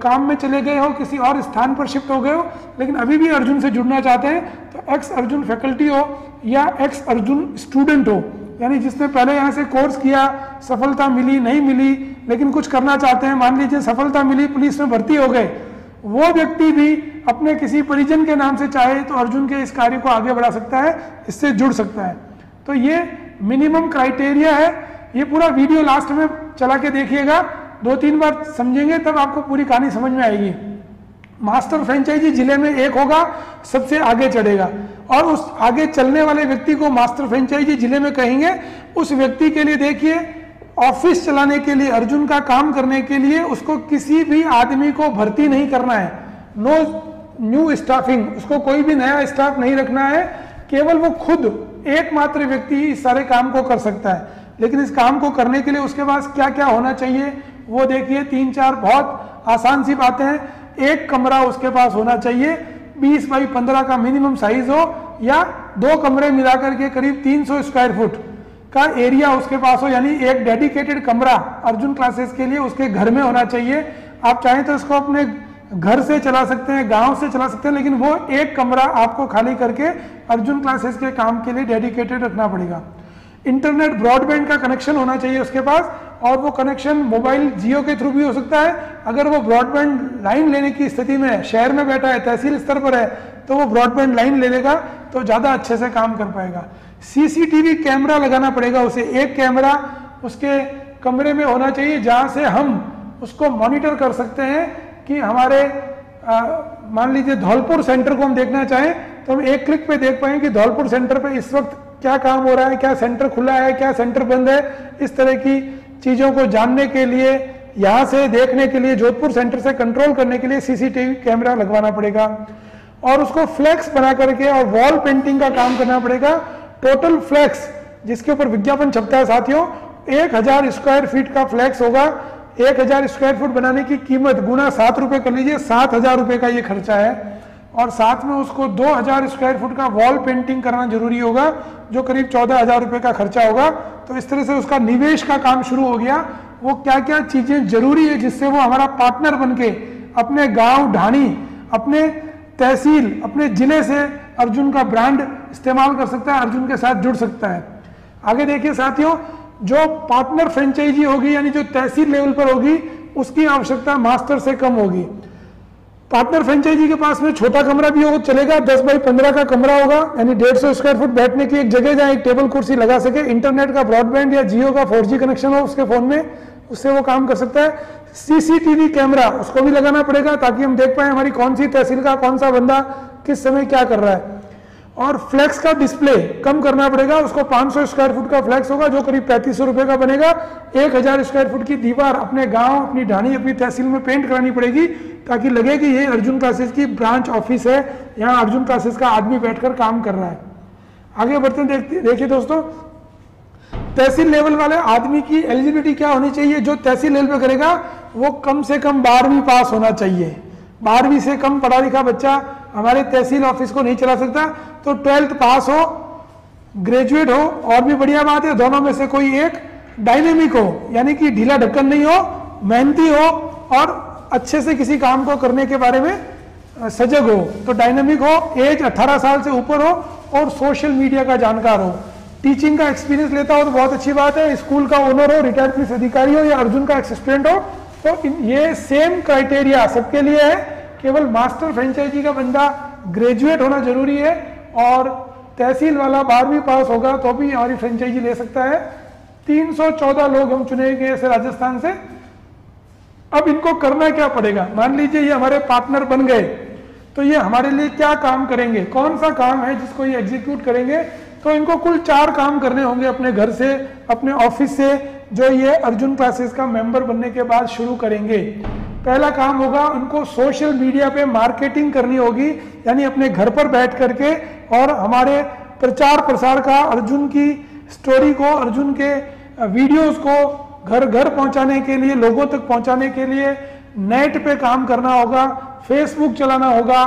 काम में चले गए हो, किसी और स्थान पर शिफ्ट हो गए हो, लेकिन अभी भी अर्जुन से जुड़ना चाहते हैं, तो एक्स अर्जुन फैकल्टी हो या एक्स अर्जुन स्टूडेंट हो, यानी जिसने पहले यहाँ से कोर्स किया, सफलता मिली नहीं मिली, लेकिन कुछ करना चाहते हैं, मान लीजिए सफलता मिली, पुलिस में भर्ती हो गए, वो व्यक्ति भी अपने किसी परिजन के नाम से चाहे तो अर्जुन के इस कार्य को आगे बढ़ा सकता है, इससे जुड़ सकता है। तो ये मिनिमम क्राइटेरिया है। ये पूरा वीडियो लास्ट में चला के देखिएगा, 2-3 बार समझेंगे तब आपको पूरी कहानी समझ में आएगी। मास्टर फ्रेंचाइजी जिले में एक होगा, सबसे आगे चढ़ेगा, और उस आगे चलने वाले व्यक्ति को मास्टर फ्रेंचाइजी जिले में कहेंगे। उस व्यक्ति के लिए देखिए, ऑफिस चलाने के लिए, अर्जुन का काम करने के लिए उसको किसी भी आदमी को भर्ती नहीं करना है, नो न्यू स्टाफिंग, उसको कोई भी नया स्टाफ नहीं रखना है, केवल वो खुद एकमात्र व्यक्ति ही इस सारे काम को कर सकता है। लेकिन इस काम को करने के लिए उसके पास क्या क्या होना चाहिए वो देखिए, 3-4 बहुत आसान सी बातें हैं। एक कमरा उसके पास होना चाहिए, 20 बाई 15 का मिनिमम साइज हो, या 2 कमरे मिलाकर के करीब 300 स्क्वायर फुट का एरिया उसके पास हो, यानी एक डेडिकेटेड कमरा अर्जुन क्लासेस के लिए उसके घर में होना चाहिए। आप चाहें तो इसको अपने घर से चला सकते हैं, गांव से चला सकते हैं, लेकिन वो एक कमरा आपको खाली करके अर्जुन क्लासेस के काम के लिए डेडिकेटेड रखना पड़ेगा। इंटरनेट ब्रॉडबैंड का कनेक्शन होना चाहिए उसके पास, और वो कनेक्शन मोबाइल जियो के थ्रू भी हो सकता है। अगर वो ब्रॉडबैंड लाइन लेने की स्थिति में शहर में बैठा है, तहसील स्तर पर है, तो वो ब्रॉडबैंड लाइन ले लेगा तो ज़्यादा अच्छे से काम कर पाएगा। सीसीटीवी कैमरा लगाना पड़ेगा उसे, एक कैमरा उसके कमरे में होना चाहिए जहाँ से हम उसको मॉनिटर कर सकते हैं कि हमारे मान लीजिए धौलपुर सेंटर को हम देखना चाहें तो हम एक क्लिक पे देख पाएंगे कि धौलपुर सेंटर पे इस वक्त क्या काम हो रहा है, क्या सेंटर खुला है, क्या सेंटर बंद है। इस तरह की चीज़ों को जानने के लिए, यहाँ से देखने के लिए, जोधपुर सेंटर से कंट्रोल करने के लिए सीसीटीवी कैमरा लगवाना पड़ेगा, और उसको फ्लैक्स बना करके और वॉल पेंटिंग का काम करना पड़ेगा। टोटल फ्लैक्स जिसके ऊपर विज्ञापन छपता है साथियों, 1000 स्क्वायर फीट का फ्लैक्स होगा। 1000 स्क्वायर फुट बनाने की कीमत गुना 7 रुपए कर लीजिए, 7000 रुपए का ये खर्चा है, और साथ में उसको 2000 स्क्वायर फुट का वॉल पेंटिंग करना जरूरी होगा, जो करीब 14000 रुपए का खर्चा होगा। तो इस तरह से उसका निवेश का काम शुरू हो गया। वो क्या क्या चीजें जरूरी है जिससे वो हमारा पार्टनर बनके अपने गांव ढाणी, अपने तहसील, अपने जिले से अर्जुन का ब्रांड इस्तेमाल कर सकता है, अर्जुन के साथ जुड़ सकता है। आगे देखिए साथियों, जो पार्टनर फ्रेंचाइजी होगी यानी जो तहसील लेवल पर होगी, उसकी आवश्यकता मास्टर से कम होगी। पार्टनर फ्रेंचाइजी के पास में छोटा कमरा भी हो चलेगा, 10 बाई 15 का कमरा होगा, यानी 150 स्क्वायर फुट बैठने की एक जगह जहाँ एक टेबल कुर्सी लगा सके, इंटरनेट का ब्रॉडबैंड या जियो का 4G कनेक्शन हो उसके फोन में, उससे वो काम कर सकता है। सीसीटीवी कैमरा उसको भी लगाना पड़ेगा ताकि हम देख पाए हमारी कौन सी तहसील का कौन सा बंदा किस समय क्या कर रहा है। और फ्लैक्स का डिस्प्ले कम करना पड़ेगा, उसको 500 स्क्वायर फुट का फ्लैक्स होगा जो करीब 3500 रुपए का बनेगा। 1000 स्क्वायर फुट की दीवार अपने गांव, अपनी ढाणी, अपनी तहसील में पेंट करानी पड़ेगी ताकि लगे कि ये अर्जुन क्लासेस की ब्रांच ऑफिस है, यहाँ अर्जुन क्लासेस का आदमी बैठकर काम कर रहा है। आगे बढ़ते देखिए दोस्तों, तहसील लेवल वाले आदमी की एलिजिबिलिटी क्या होनी चाहिए। जो तहसील लेवल पे करेगा वो कम से कम 12वीं पास होना चाहिए। 12वीं से कम पढ़ा लिखा बच्चा हमारे तहसील ऑफिस को नहीं चला सकता। तो 12th पास हो, ग्रेजुएट हो, और भी बढ़िया बात है, दोनों में से कोई एक डायनेमिक हो, यानी कि ढीला ढक्कन नहीं हो, मेहनती हो और अच्छे से किसी काम को करने के बारे में सजग हो। तो डायनेमिक हो, एज 18 साल से ऊपर हो और सोशल मीडिया का जानकार हो, टीचिंग का एक्सपीरियंस लेता हो तो बहुत अच्छी बात है, स्कूल का ओनर हो, रिटायर्ड पुलिस अधिकारी हो या अर्जुन का एक्स स्टूडेंट हो। तो ये सेम क्राइटेरिया सबके लिए है, केवल मास्टर फ्रेंचाइजी का बंदा ग्रेजुएट होना जरूरी है और तहसील वाला 12वीं पास होगा तो भी हमारी फ्रेंचाइजी ले सकता है। 314 लोग हम चुने गए ऐसे राजस्थान से। अब इनको करना क्या पड़ेगा, मान लीजिए ये हमारे पार्टनर बन गए तो ये हमारे लिए क्या काम करेंगे, कौन सा काम है जिसको ये एग्जीक्यूट करेंगे। तो इनको कुल 4 काम करने होंगे अपने घर से, अपने ऑफिस से, जो ये अर्जुन क्लासेस का मेंबर बनने के बाद शुरू करेंगे। पहला काम होगा उनको सोशल मीडिया पे मार्केटिंग करनी होगी, यानी अपने घर पर बैठ करके और हमारे प्रचार प्रसार का, अर्जुन की स्टोरी को, अर्जुन के वीडियोस को घर घर पहुंचाने के लिए, लोगों तक पहुंचाने के लिए नेट पे काम करना होगा, फेसबुक चलाना होगा,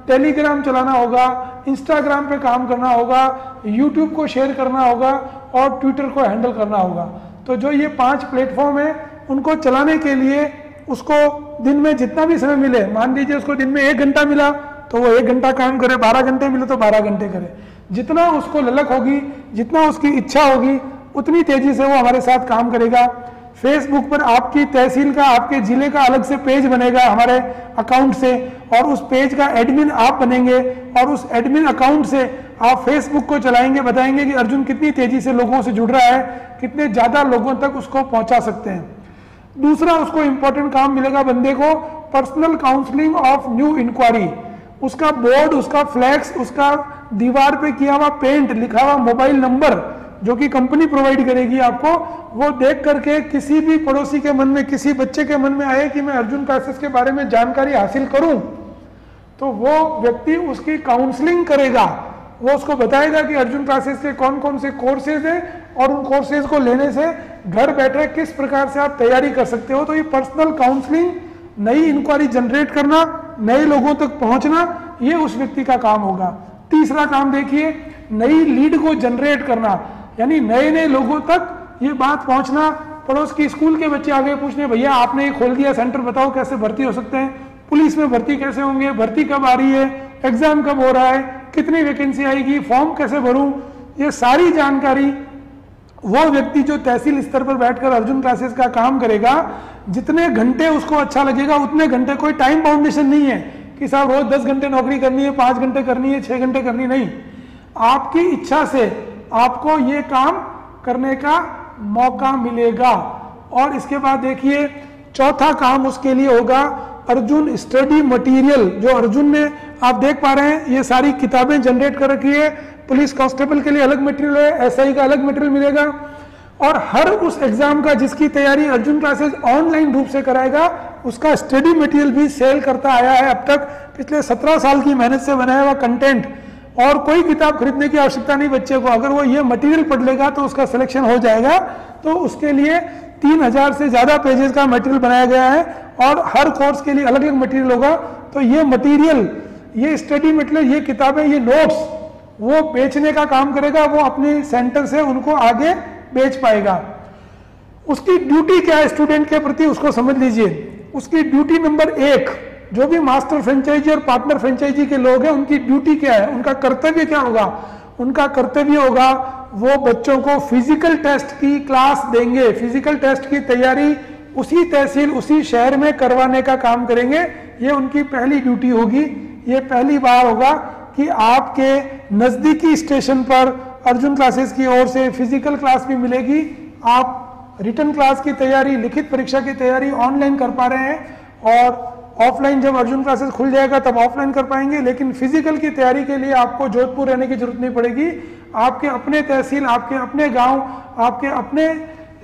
टेलीग्राम चलाना होगा, इंस्टाग्राम पे काम करना होगा, यूट्यूब को शेयर करना होगा और ट्विटर को हैंडल करना होगा। तो जो ये 5 प्लेटफॉर्म है उनको चलाने के लिए उसको दिन में जितना भी समय मिले, मान लीजिए उसको दिन में 1 घंटा मिला तो वो 1 घंटा काम करे, 12 घंटे मिले तो 12 घंटे करे। जितना उसको ललक होगी, जितना उसकी इच्छा होगी, उतनी तेजी से वो हमारे साथ काम करेगा। फेसबुक पर आपकी तहसील का, आपके जिले का अलग से पेज बनेगा हमारे अकाउंट से और उस पेज का एडमिन आप बनेंगे और उस एडमिन अकाउंट से आप फेसबुक को चलाएंगे, बताएंगे कि अर्जुन कितनी तेजी से लोगों से जुड़ रहा है, कितने ज्यादा लोगों तक उसको पहुंचा सकते हैं। दूसरा उसको इंपॉर्टेंट काम मिलेगा बंदे को, personal counselling of new enquiry. उसका बोर्ड, उसका फ्लैक्स, उसका दीवार पे किया हुआ पेंट, लिखा हुआ मोबाइल नंबर जो कि कंपनी प्रोवाइड करेगी आपको, वो देख करके किसी भी पड़ोसी के मन में, किसी बच्चे के मन में आए कि मैं अर्जुन क्लासेस के बारे में जानकारी हासिल करूं, तो वो व्यक्ति उसकी काउंसलिंग करेगा। वो उसको बताएगा कि अर्जुन क्लासेस के कौन कौन से कोर्सेज हैं और उन कोर्सेज को लेने से घर बैठे किस प्रकार से आप तैयारी कर सकते हो। तो ये पर्सनल काउंसलिंग, नई इंक्वायरी जनरेट करना, नए लोगों तक पहुंचना, ये उस व्यक्ति का काम होगा। तीसरा काम देखिए, नई लीड को जनरेट करना, यानी नए नए लोगों तक ये बात पहुंचना। पड़ोस की स्कूल के बच्चे आगे पूछने, भैया आपने ये खोल दिया सेंटर, बताओ कैसे भर्ती हो सकते हैं, पुलिस में भर्ती कैसे होंगे, भर्ती कब आ रही है, एग्जाम कब हो रहा है, कितनी वैकेंसी आएगी, फॉर्म कैसे भरूं। ये सारी जानकारी वो व्यक्ति जो तहसील स्तर पर बैठकर अर्जुन क्लासेस का काम करेगा, जितने घंटे उसको अच्छा लगेगा उतने घंटे, कोई टाइम बाउंडेशन नहीं है कि साहब रोज 10 घंटे नौकरी करनी है, 5 घंटे करनी है, 6 घंटे करनी, नहीं। आपकी इच्छा से आपको ये काम करने का मौका मिलेगा। और इसके बाद देखिए चौथा काम उसके लिए होगा अर्जुन स्टडी मटेरियल। जो अर्जुन ने आप देख पा रहे हैं ये सारी किताबें जनरेट कर रखी है। पुलिस कांस्टेबल के लिए अलग मटेरियल है, एसआई का अलग मटेरियल मिलेगा, और हर उस एग्जाम का जिसकी तैयारी अर्जुन क्लासेस ऑनलाइन रूप से कराएगा उसका स्टडी मटेरियल भी सेल करता आया है अब तक। पिछले 17 साल की मेहनत से बनाया हुआ कंटेंट, और कोई किताब खरीदने की आवश्यकता नहीं बच्चे को। अगर वो ये मटेरियल पढ़ लेगा तो उसका सिलेक्शन हो जाएगा। तो उसके लिए 3000 से ज्यादा पेजेस का मटेरियल बनाया गया है, और हर कोर्स के लिए अलग अलग मटेरियल होगा। तो ये मटेरियल, ये स्टडी मटेरियल, ये किताबें, ये नोट्स वो बेचने का काम करेगा। वो अपने सेंटर से उनको आगे बेच पाएगा। उसकी ड्यूटी क्या है स्टूडेंट के प्रति, उसको समझ लीजिए। उसकी ड्यूटी नंबर 1, जो भी मास्टर फ्रेंचाइजी और पार्टनर फ्रेंचाइजी के लोग हैं उनकी ड्यूटी क्या है, उनका कर्तव्य क्या होगा। उनका कर्तव्य होगा वो बच्चों को फिजिकल टेस्ट की क्लास देंगे, फिजिकल टेस्ट की तैयारी उसी तहसील उसी शहर में करवाने का काम करेंगे। ये उनकी पहली ड्यूटी होगी। ये पहली बार होगा कि आपके नजदीकी स्टेशन पर अर्जुन क्लासेस की ओर से फिजिकल क्लास भी मिलेगी। आप रिटन क्लास की तैयारी, लिखित परीक्षा की तैयारी ऑनलाइन कर पा रहे हैं, और ऑफलाइन जब अर्जुन क्लासेस खुल जाएगा तब ऑफलाइन कर पाएंगे। लेकिन फिजिकल की तैयारी के लिए आपको जोधपुर रहने की जरूरत नहीं पड़ेगी। आपके अपने तहसील, आपके अपने गांव, आपके अपने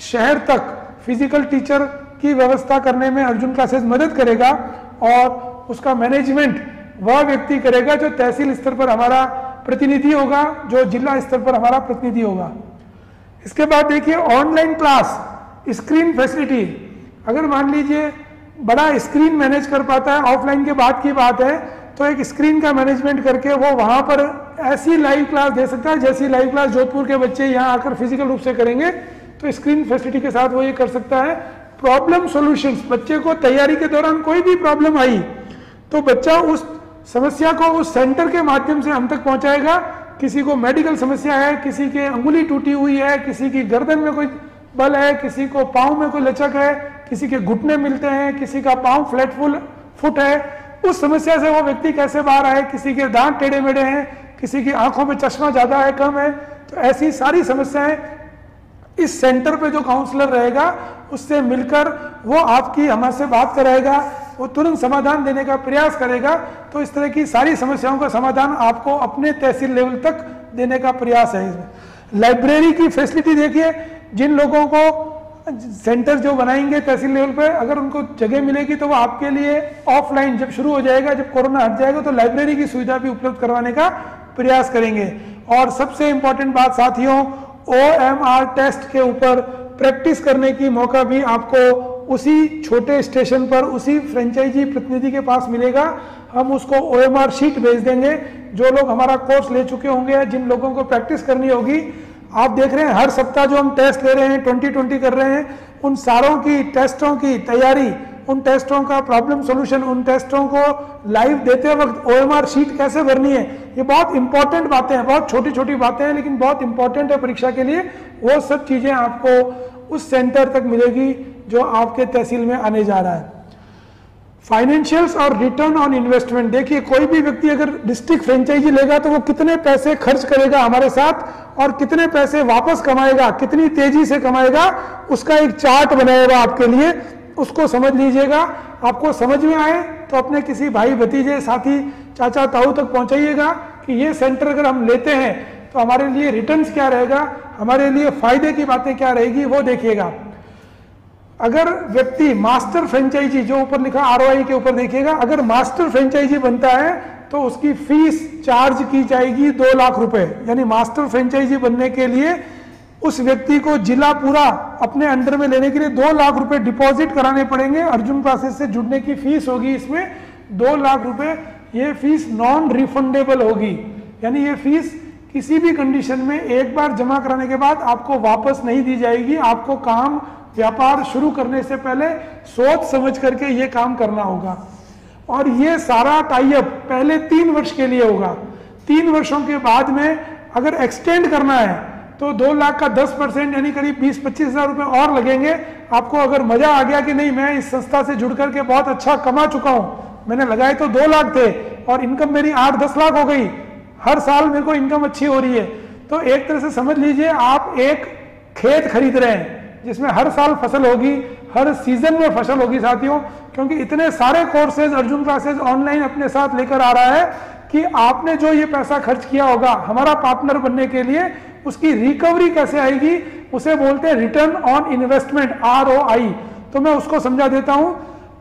शहर तक फिजिकल टीचर की व्यवस्था करने में अर्जुन क्लासेस मदद करेगा, और उसका मैनेजमेंट वह व्यक्ति करेगा जो तहसील स्तर पर हमारा प्रतिनिधि होगा, जो जिला स्तर पर हमारा प्रतिनिधि होगा। इसके बाद देखिए ऑनलाइन क्लास, स्क्रीन फैसिलिटी। अगर मान लीजिए बड़ा स्क्रीन मैनेज कर पाता है, ऑफलाइन के बाद की बात है, तो एक स्क्रीन का मैनेजमेंट करके वो वहां पर ऐसी लाइव क्लास दे सकता है जैसी लाइव क्लास जोधपुर के बच्चे यहाँ आकर फिजिकल रूप से करेंगे। तो स्क्रीन फैसिलिटी के साथ वो ये कर सकता है। प्रॉब्लम सॉल्यूशंस, बच्चे को तैयारी के दौरान कोई भी प्रॉब्लम आई तो बच्चा उस समस्या को उस सेंटर के माध्यम से हम तक पहुंचाएगा। किसी को मेडिकल समस्या है, किसी के अंगुली टूटी हुई है, किसी की गर्दन में कोई बल है, किसी को पांव में कोई लचक है, किसी के घुटने मिलते हैं, किसी का पांव फ्लैट फुट है, उस समस्या से वो व्यक्ति कैसे बाहर आए, किसी के दांत टेढ़े मेढ़े हैं, किसी की आंखों में चश्मा ज्यादा है कम है, तो ऐसी सारी समस्याएं इस सेंटर पे जो काउंसलर रहेगा उससे मिलकर वो आपकी हमसे से बात कराएगा, वो तुरंत समाधान देने का प्रयास करेगा। तो इस तरह की सारी समस्याओं का समाधान आपको अपने तहसील लेवल तक देने का प्रयास है। इसमें लाइब्रेरी की फैसिलिटी देखिए, जिन लोगों को सेंटर जो बनाएंगे तहसील लेवल पे, अगर उनको जगह मिलेगी तो वो आपके लिए ऑफलाइन जब शुरू हो जाएगा, जब कोरोना हट जाएगा, तो लाइब्रेरी की सुविधा भी उपलब्ध करवाने का प्रयास करेंगे। और सबसे इंपॉर्टेंट बात साथियों, OMR टेस्ट के ऊपर प्रैक्टिस करने की मौका भी आपको उसी छोटे स्टेशन पर उसी फ्रेंचाइजी प्रतिनिधि के पास मिलेगा। हम उसको OMR शीट भेज देंगे। जो लोग हमारा कोर्स ले चुके होंगे, जिन लोगों को प्रैक्टिस करनी होगी, आप देख रहे हैं हर सप्ताह जो हम टेस्ट ले रहे हैं 2020 कर रहे हैं, उन सारों की टेस्टों की तैयारी, उन टेस्टों का प्रॉब्लम सॉल्यूशन, उन टेस्टों को लाइव देते वक्त OMR शीट कैसे भरनी है, ये बहुत इंपॉर्टेंट बातें हैं, बहुत छोटी छोटी बातें हैं लेकिन बहुत इंपॉर्टेंट है परीक्षा के लिए। वो सब चीजें आपको उस सेंटर तक मिलेगी जो आपके तहसील में आने जा रहा है। फाइनेंशियल्स और रिटर्न ऑन इन्वेस्टमेंट, देखिए कोई भी व्यक्ति अगर डिस्ट्रिक्ट फ्रेंचाइजी लेगा तो वो कितने पैसे खर्च करेगा हमारे साथ और कितने पैसे वापस कमाएगा, कितनी तेजी से कमाएगा, उसका एक चार्ट बनाएगा आपके लिए, उसको समझ लीजिएगा। आपको समझ में आए तो अपने किसी भाई भतीजे साथी चाचा ताऊ तक पहुंचाइएगा कि ये सेंटर अगर हम लेते हैं तो हमारे लिए रिटर्न्स क्या रहेगा, हमारे लिए फायदे की बातें क्या रहेगी, वो देखिएगा। अगर व्यक्ति मास्टर फ्रेंचाइजी, जो ऊपर लिखा ROI के ऊपर देखिएगा, अगर मास्टर फ्रेंचाइजी बनता है तो उसकी फीस चार्ज की जाएगी 2 लाख रुपए। यानी मास्टर फ्रेंचाइजी बनने के लिए उस व्यक्ति को जिला पूरा अपने अंडर में लेने के लिए 2 लाख रुपए डिपॉजिट कराने पड़ेंगे। अर्जुन क्लासेस से जुड़ने की फीस होगी इसमें 2 लाख रुपए। ये फीस नॉन रिफंडेबल होगी, यानी ये फीस किसी भी कंडीशन में एक बार जमा कराने के बाद आपको वापस नहीं दी जाएगी। आपको काम व्यापार शुरू करने से पहले सोच समझ करके ये काम करना होगा। और ये सारा टाई अप पहले 3 वर्ष के लिए होगा। 3 वर्षों के बाद में अगर एक्सटेंड करना है तो 2 लाख का 10% यानी करीब 20-25 हज़ार रुपये और लगेंगे। आपको अगर मजा आ गया कि नहीं मैं इस संस्था से जुड़ करके बहुत अच्छा कमा चुका हूँ, मैंने लगाए तो 2 लाख थे और इनकम मेरी 8-10 लाख हो गई, हर साल मेरे को इनकम अच्छी हो रही है, तो एक तरह से समझ लीजिए आप एक खेत खरीद रहे हैं जिसमें हर साल फसल होगी, हर सीजन में फसल होगी साथियों। क्योंकि इतने सारे कोर्सेज अर्जुन क्लासेज ऑनलाइन अपने साथ लेकर आ रहा है कि आपने जो ये पैसा खर्च किया होगा हमारा पार्टनर बनने के लिए, उसकी रिकवरी कैसे आएगी, उसे बोलते हैं रिटर्न ऑन इन्वेस्टमेंट, ROI। तो मैं उसको समझा देता हूं।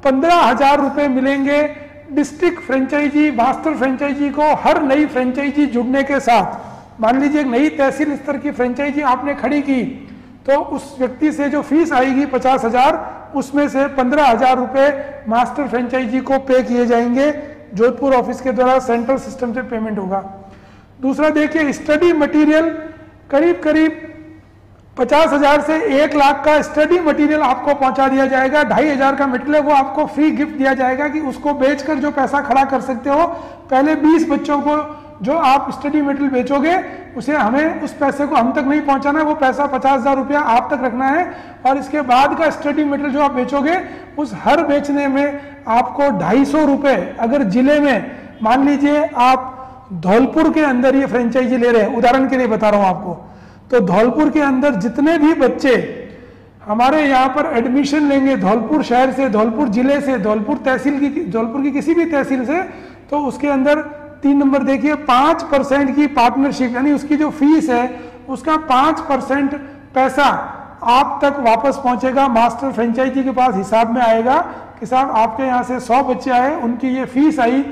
15,000 रुपए मिलेंगे डिस्ट्रिक्ट फ्रेंचाइजी, मास्टर फ्रेंचाइजी को हर नई फ्रेंचाइजी जुड़ने के साथ। मान लीजिए एक नई तहसील स्तर की फ्रेंचाइजी आपने खड़ी की, तो उस व्यक्ति से जो फीस आएगी 50,000, उसमें से 15,000 रुपए मास्टर फ्रेंचाइजी को पे किए जाएंगे, जोधपुर ऑफिस के द्वारा सेंट्रल सिस्टम से पेमेंट होगा। दूसरा देखिए स्टडी मटेरियल, करीब करीब 50,000 से 1 लाख का स्टडी मटेरियल आपको पहुंचा दिया जाएगा। 2,500 का मटेरियल वो आपको फ्री गिफ्ट दिया जाएगा कि उसको बेचकर जो पैसा खड़ा कर सकते हो। पहले 20 बच्चों को जो आप स्टडी मटेरियल बेचोगे उसे हमें उस पैसे को हम तक नहीं पहुंचाना है, वो पैसा 50,000 रुपया आप तक रखना है। और इसके बाद का स्टडी मटेरियल जो आप बेचोगे उस हर बेचने में आपको 250 रुपये, अगर जिले में मान लीजिए आप धौलपुर के अंदर ये फ्रेंचाइजी ले रहे हैं, उदाहरण के लिए बता रहा हूं आपको, तो धौलपुर के अंदर जितने भी बच्चे हमारे यहाँ पर एडमिशन लेंगे धौलपुर शहर से, धौलपुर जिले से, धौलपुर तहसील की, धौलपुर की किसी भी तहसील से, तो उसके अंदर 3 नंबर देखिए 5% की पार्टनरशिप, यानी उसकी जो फीस है उसका 5% पैसा आप तक वापस पहुंचेगा, मास्टर फ्रेंचाइजी के पास हिसाब में आएगा कि साहब आपके यहाँ से 100 बच्चे आए, उनकी ये फीस आई,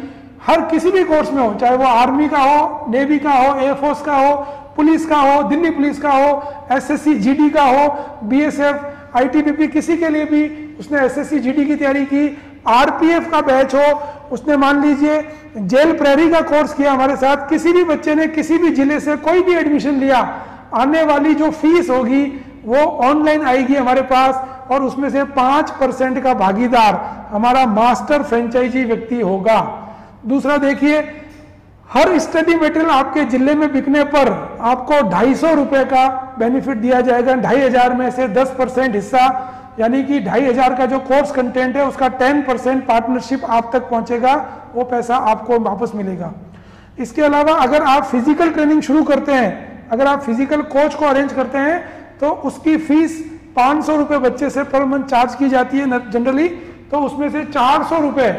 हर किसी भी कोर्स में हो, चाहे वो आर्मी का हो, नेवी का हो, एयरफोर्स का हो, पुलिस का हो, दिल्ली पुलिस का हो, SSC GD का हो, BSF, ITBP, किसी के लिए भी उसने SSC GD की तैयारी की, RPF का बैच हो, उसने मान लीजिए जेल प्रेरी का कोर्स किया हमारे साथ, किसी भी बच्चे ने किसी भी जिले से कोई भी एडमिशन लिया, आने वाली जो फीस होगी वो ऑनलाइन आएगी हमारे पास और उसमें से 5% का भागीदार हमारा मास्टर फ्रेंचाइजी व्यक्ति होगा। दूसरा देखिए हर स्टडी मटेरियल आपके जिले में बिकने पर आपको 250 रुपए का बेनिफिट दिया जाएगा। 2,500 में से 10% हिस्सा, यानी कि 2,500 का जो कोर्स कंटेंट है उसका 10% पार्टनरशिप आप तक पहुंचेगा, वो पैसा आपको वापस मिलेगा। इसके अलावा अगर आप फिजिकल ट्रेनिंग शुरू करते हैं, अगर आप फिजिकल कोच को अरेंज करते हैं तो उसकी फीस 500 रुपए बच्चे से पर मंथ चार्ज की जाती है जनरली, तो उसमें से 400 रुपए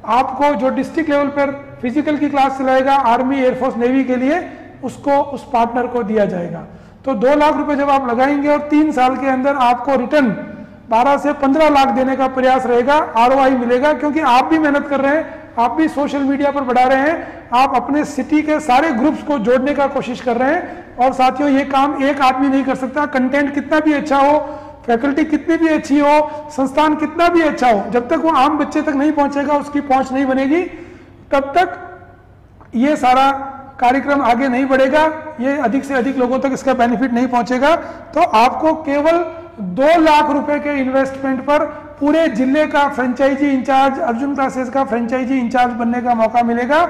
आपको जो डिस्ट्रिक्ट लेवल पर फिजिकल की क्लास चलाएगा आर्मी, एयरफोर्स, नेवी के लिए, उसको उस पार्टनर को दिया जाएगा। तो 2 लाख रुपए जब आप लगाएंगे और 3 साल के अंदर आपको रिटर्न 12 से 15 लाख देने का प्रयास रहेगा, ROI मिलेगा, क्योंकि आप भी मेहनत कर रहे हैं, आप भी सोशल मीडिया पर बढ़ा रहे हैं, आप अपने सिटी के सारे ग्रुप्स को जोड़ने का कोशिश कर रहे हैं। और साथियों ये काम एक आदमी नहीं कर सकता, कंटेंट कितना भी अच्छा हो, फैकल्टी कितनी भी अच्छी हो, संस्थान कितना भी अच्छा हो, जब तक वो आम बच्चे तक नहीं पहुंचेगा, उसकी पहुंच नहीं बनेगी, तब तक ये सारा कार्यक्रम आगे नहीं बढ़ेगा, ये अधिक से अधिक लोगों तक इसका बेनिफिट नहीं पहुंचेगा। तो आपको केवल 2 लाख रुपए के इन्वेस्टमेंट पर पूरे जिले का फ्रेंचाइजी इंचार्ज, अर्जुन क्लासेस का फ्रेंचाइजी इंचार्ज बनने का मौका मिलेगा।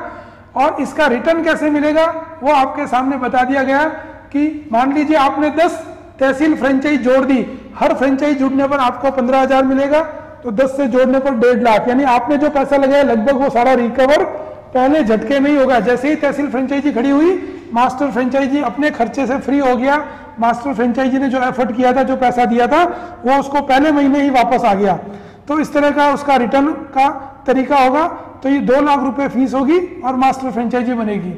और इसका रिटर्न कैसे मिलेगा वो आपके सामने बता दिया गया कि मान लीजिए आपने 10 तहसील फ्रेंचाइज जोड़ दी, हर फ्रेंचाइज जुड़ने पर आपको 15,000 मिलेगा, तो 10 से जोड़ने पर 1.5 लाख, यानी आपने जो पैसा लगाया लगभग वो सारा रिकवर पहले झटके में ही होगा। जैसे ही तहसील फ्रेंचाइजी खड़ी हुई, मास्टर फ्रेंचाइजी अपने खर्चे से फ्री हो गया, मास्टर फ्रेंचाइजी ने जो एफर्ट किया था, जो पैसा दिया था, वो उसको पहले महीने ही वापस आ गया। तो इस तरह का उसका रिटर्न का तरीका होगा। तो ये 2 लाख रुपए फीस होगी और मास्टर फ्रेंचाइजी बनेगी।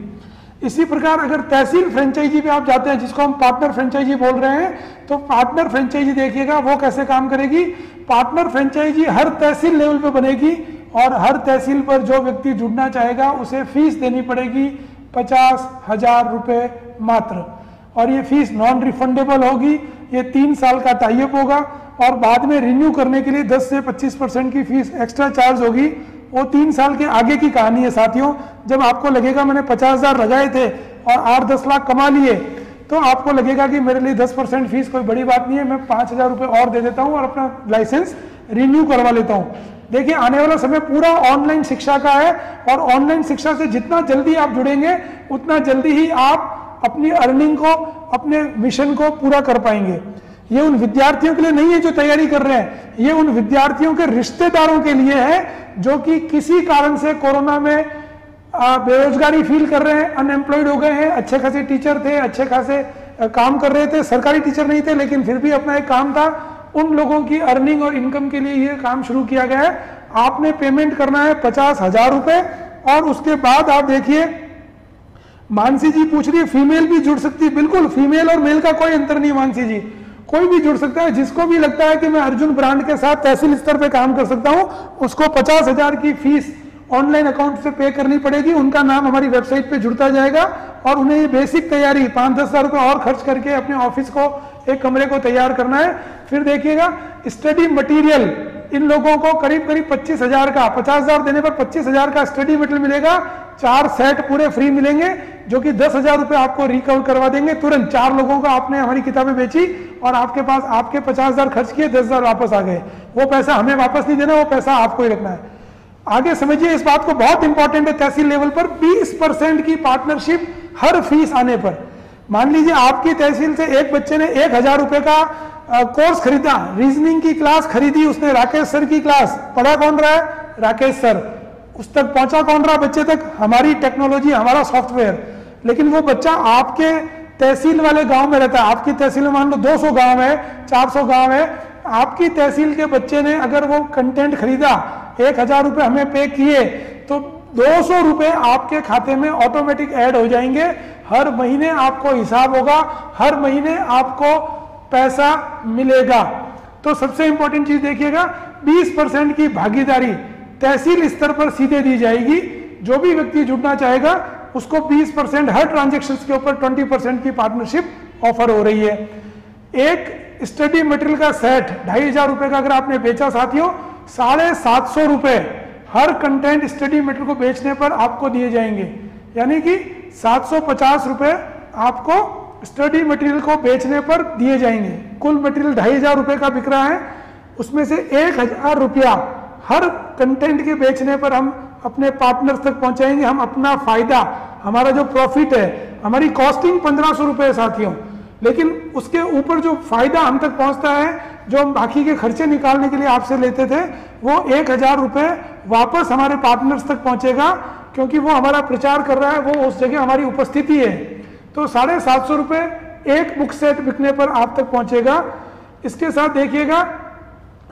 इसी प्रकार अगर तहसील फ्रेंचाइजी पे आप जाते हैं, जिसको हम पार्टनर फ्रेंचाइजी बोल रहे हैं, तो पार्टनर फ्रेंचाइजी देखिएगा वो कैसे काम करेगी। पार्टनर फ्रेंचाइजी हर तहसील लेवल पे बनेगी और हर तहसील पर जो व्यक्ति जुड़ना चाहेगा उसे फीस देनी पड़ेगी 50,000 रुपए मात्र, और ये फीस नॉन रिफंडेबल होगी। ये 3 साल का टाइप होगा और बाद में रिन्यू करने के लिए 10 से 25% की फीस एक्स्ट्रा चार्ज होगी। वो 3 साल के आगे की कहानी है साथियों। जब आपको लगेगा मैंने 50,000 लगाए थे और 8-10 लाख कमा लिए, तो आपको लगेगा कि मेरे लिए 10% फीस कोई बड़ी बात नहीं है, मैं 5,000 रुपए और दे देता हूं और अपना लाइसेंस रिन्यू करवा लेता हूं। देखिए आने वाला समय पूरा ऑनलाइन शिक्षा का है और ऑनलाइन शिक्षा से जितना जल्दी आप जुड़ेंगे उतना जल्दी ही आप अपनी अर्निंग को अपने मिशन को पूरा कर पाएंगे। ये उन विद्यार्थियों के लिए नहीं है जो तैयारी कर रहे हैं, ये उन विद्यार्थियों के रिश्तेदारों के लिए है जो कि किसी कारण से कोरोना में बेरोजगारी फील कर रहे हैं, अनएम्प्लॉयड हो गए हैं, अच्छे खासे टीचर थे, अच्छे खासे काम कर रहे थे, सरकारी टीचर नहीं थे लेकिन फिर भी अपना एक काम था, उन लोगों की अर्निंग और इनकम के लिए ये काम शुरू किया गया है। आपने पेमेंट करना है 50,000 रुपए और उसके बाद आप देखिए, मानसी जी पूछ रही है फीमेल भी जुड़ सकती है। बिल्कुल, फीमेल और मेल का कोई अंतर नहीं मानसी जी, कोई भी जुड़ सकता है। जिसको भी लगता है कि मैं अर्जुन ब्रांड के साथ तहसील स्तर पे काम कर सकता हूं, उसको 50,000 की फीस ऑनलाइन अकाउंट से पे करनी पड़ेगी। उनका नाम हमारी वेबसाइट पे जुड़ता जाएगा और उन्हें ये बेसिक तैयारी 5-10 हजार रुपए और खर्च करके अपने ऑफिस को, एक कमरे को तैयार करना है। फिर देखिएगा स्टडी मटेरियल इन लोगों को करीब 25,000 का, 50,000 देने पर 25,000 का स्टडी मटेरियल मिलेगा। 4 सेट पूरे फ्री मिलेंगे जो कि 10,000 रुपए आपको रिकवर करवा देंगे तुरंत। 4 लोगों को आपने हमारी किताबें बेची और आपके पास आपके 50,000 खर्च किए, 10,000 वापस आ गए। वो पैसा हमें वापस नहीं देना, वो पैसा आपको ही रखना है। आगे समझिए, इस बात को बहुत इंपॉर्टेंट है। तहसील लेवल पर 20% की पार्टनरशिप हर फीस आने पर। मान लीजिए आपकी तहसील से एक बच्चे ने 1,000 रुपए का कोर्स खरीदा, रीजनिंग की क्लास खरीदी उसने, राकेश सर की क्लास, पढ़ा कौन रहा है? राकेश सर। उस तक पहुंचा कौन रहा बच्चे तक? हमारी टेक्नोलॉजी, हमारा सॉफ्टवेयर। लेकिन वो बच्चा आपके तहसील वाले गांव में रहता है, आपकी तहसील में मान लो 200 गांव है, 400 गांव है, आपकी तहसील के बच्चे ने अगर वो कंटेंट खरीदा, 1,000 रुपए हमें पे किए, तो 200 रुपए आपके खाते में ऑटोमेटिक ऐड हो जाएंगे। हर महीने आपको हिसाब होगा, हर महीने आपको पैसा मिलेगा। तो सबसे इंपॉर्टेंट चीज देखिएगा, 20% की भागीदारी तहसील स्तर पर सीधे दी जाएगी। जो भी व्यक्ति जुड़ना चाहेगा उसको 20%, हर ट्रांजेक्शन के ऊपर 20% की पार्टनरशिप ऑफर हो रही है। एक स्टडी मटेरियल का सेट 2,500 रुपए का अगर आपने बेचा साथियों, 750 रुपए हर कंटेंट स्टडी मटेरियल को बेचने पर आपको दिए जाएंगे। यानी कि 750 रुपए आपको स्टडी मटेरियल को बेचने पर दिए जाएंगे। कुल मटेरियल 2,500 रुपए का बिक रहा है, उसमें से 1,000 रुपया हर कंटेंट के बेचने पर हम अपने पार्टनर्स तक पहुंचाएंगे। हम अपना फायदा, हमारा जो प्रॉफिट है, हमारी कॉस्टिंग 1,500 रुपए साथियों, लेकिन उसके ऊपर जो फायदा हम तक पहुंचता है, जो हम बाकी के खर्चे निकालने के लिए आपसे लेते थे, वो 1,000 रुपए वापस हमारे पार्टनर्स तक पहुंचेगा, क्योंकि वो हमारा प्रचार कर रहा है, वो उस जगह हमारी उपस्थिति है। तो 750 रुपए एक बुक सेट बिकने पर आप तक पहुंचेगा। इसके साथ देखिएगा,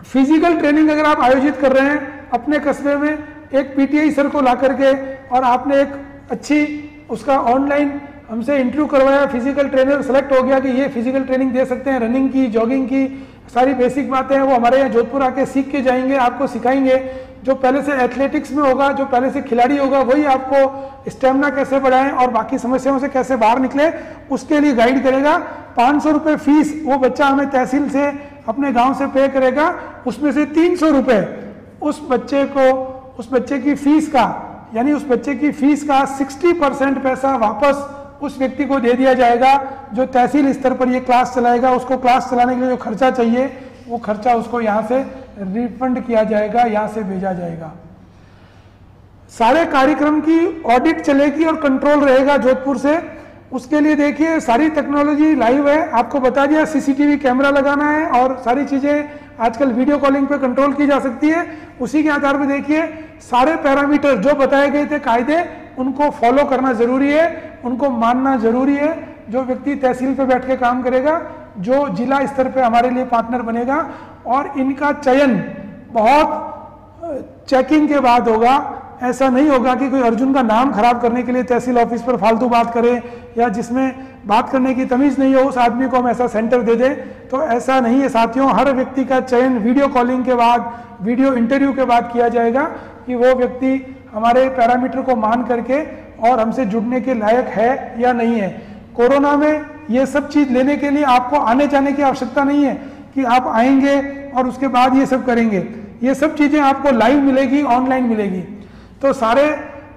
फिजिकल ट्रेनिंग अगर आप आयोजित कर रहे हैं अपने कस्बे में, एक पीटीआई सर को ला करके, और आपने एक अच्छी उसका ऑनलाइन हमसे इंटरव्यू करवाया, फिजिकल ट्रेनर सेलेक्ट हो गया कि ये फिजिकल ट्रेनिंग दे सकते हैं, रनिंग की, जॉगिंग की, सारी बेसिक बातें हैं वो हमारे यहाँ जोधपुर आके सीख के जाएंगे, आपको सिखाएंगे। जो पहले से एथलेटिक्स में होगा, जो पहले से खिलाड़ी होगा, वही आपको स्टेमिना कैसे बढ़ाएं और बाकी समस्याओं से कैसे बाहर निकले, उसके लिए गाइड करेगा। 500 रुपये फीस वो बच्चा हमें तहसील से, अपने गांव से पे करेगा। उसमें से 300 रुपये उस बच्चे की फीस का, यानी उस बच्चे की फीस का 60% पैसा वापस उस व्यक्ति को दे दिया जाएगा जो तहसील स्तर पर ये क्लास चलाएगा। उसको क्लास चलाने के लिए जो खर्चा चाहिए, वो खर्चा उसको यहाँ से रिफंड किया जाएगा, यहाँ से भेजा जाएगा। सारे कार्यक्रम की ऑडिट चलेगी और कंट्रोल रहेगा जोधपुर से। उसके लिए देखिए सारी टेक्नोलॉजी लाइव है, आपको बता दिया, सीसीटीवी कैमरा लगाना है और सारी चीजें आजकल वीडियो कॉलिंग पे कंट्रोल की जा सकती है। उसी के आधार पर देखिए सारे पैरामीटर जो बताए गए थे कायदे, उनको फॉलो करना जरूरी है, उनको मानना जरूरी है। जो व्यक्ति तहसील पे बैठ के काम करेगा, जो जिला स्तर पे हमारे लिए पार्टनर बनेगा, और इनका चयन बहुत चेकिंग के बाद होगा। ऐसा नहीं होगा कि कोई अर्जुन का नाम खराब करने के लिए तहसील ऑफिस पर फालतू बात करे, या जिसमें बात करने की तमीज नहीं हो उस आदमी को हम ऐसा सेंटर दे दें, तो ऐसा नहीं है साथियों। हर व्यक्ति का चयन वीडियो कॉलिंग के बाद, वीडियो इंटरव्यू के बाद किया जाएगा कि वो व्यक्ति हमारे पैरामीटर को मान करके और हमसे जुड़ने के लायक है या नहीं है। कोरोना में ये सब चीज लेने के लिए आपको आने जाने की आवश्यकता नहीं है कि आप आएंगे और उसके बाद ये सब करेंगे। ये सब चीजें आपको लाइव मिलेगी, ऑनलाइन मिलेगी। तो सारे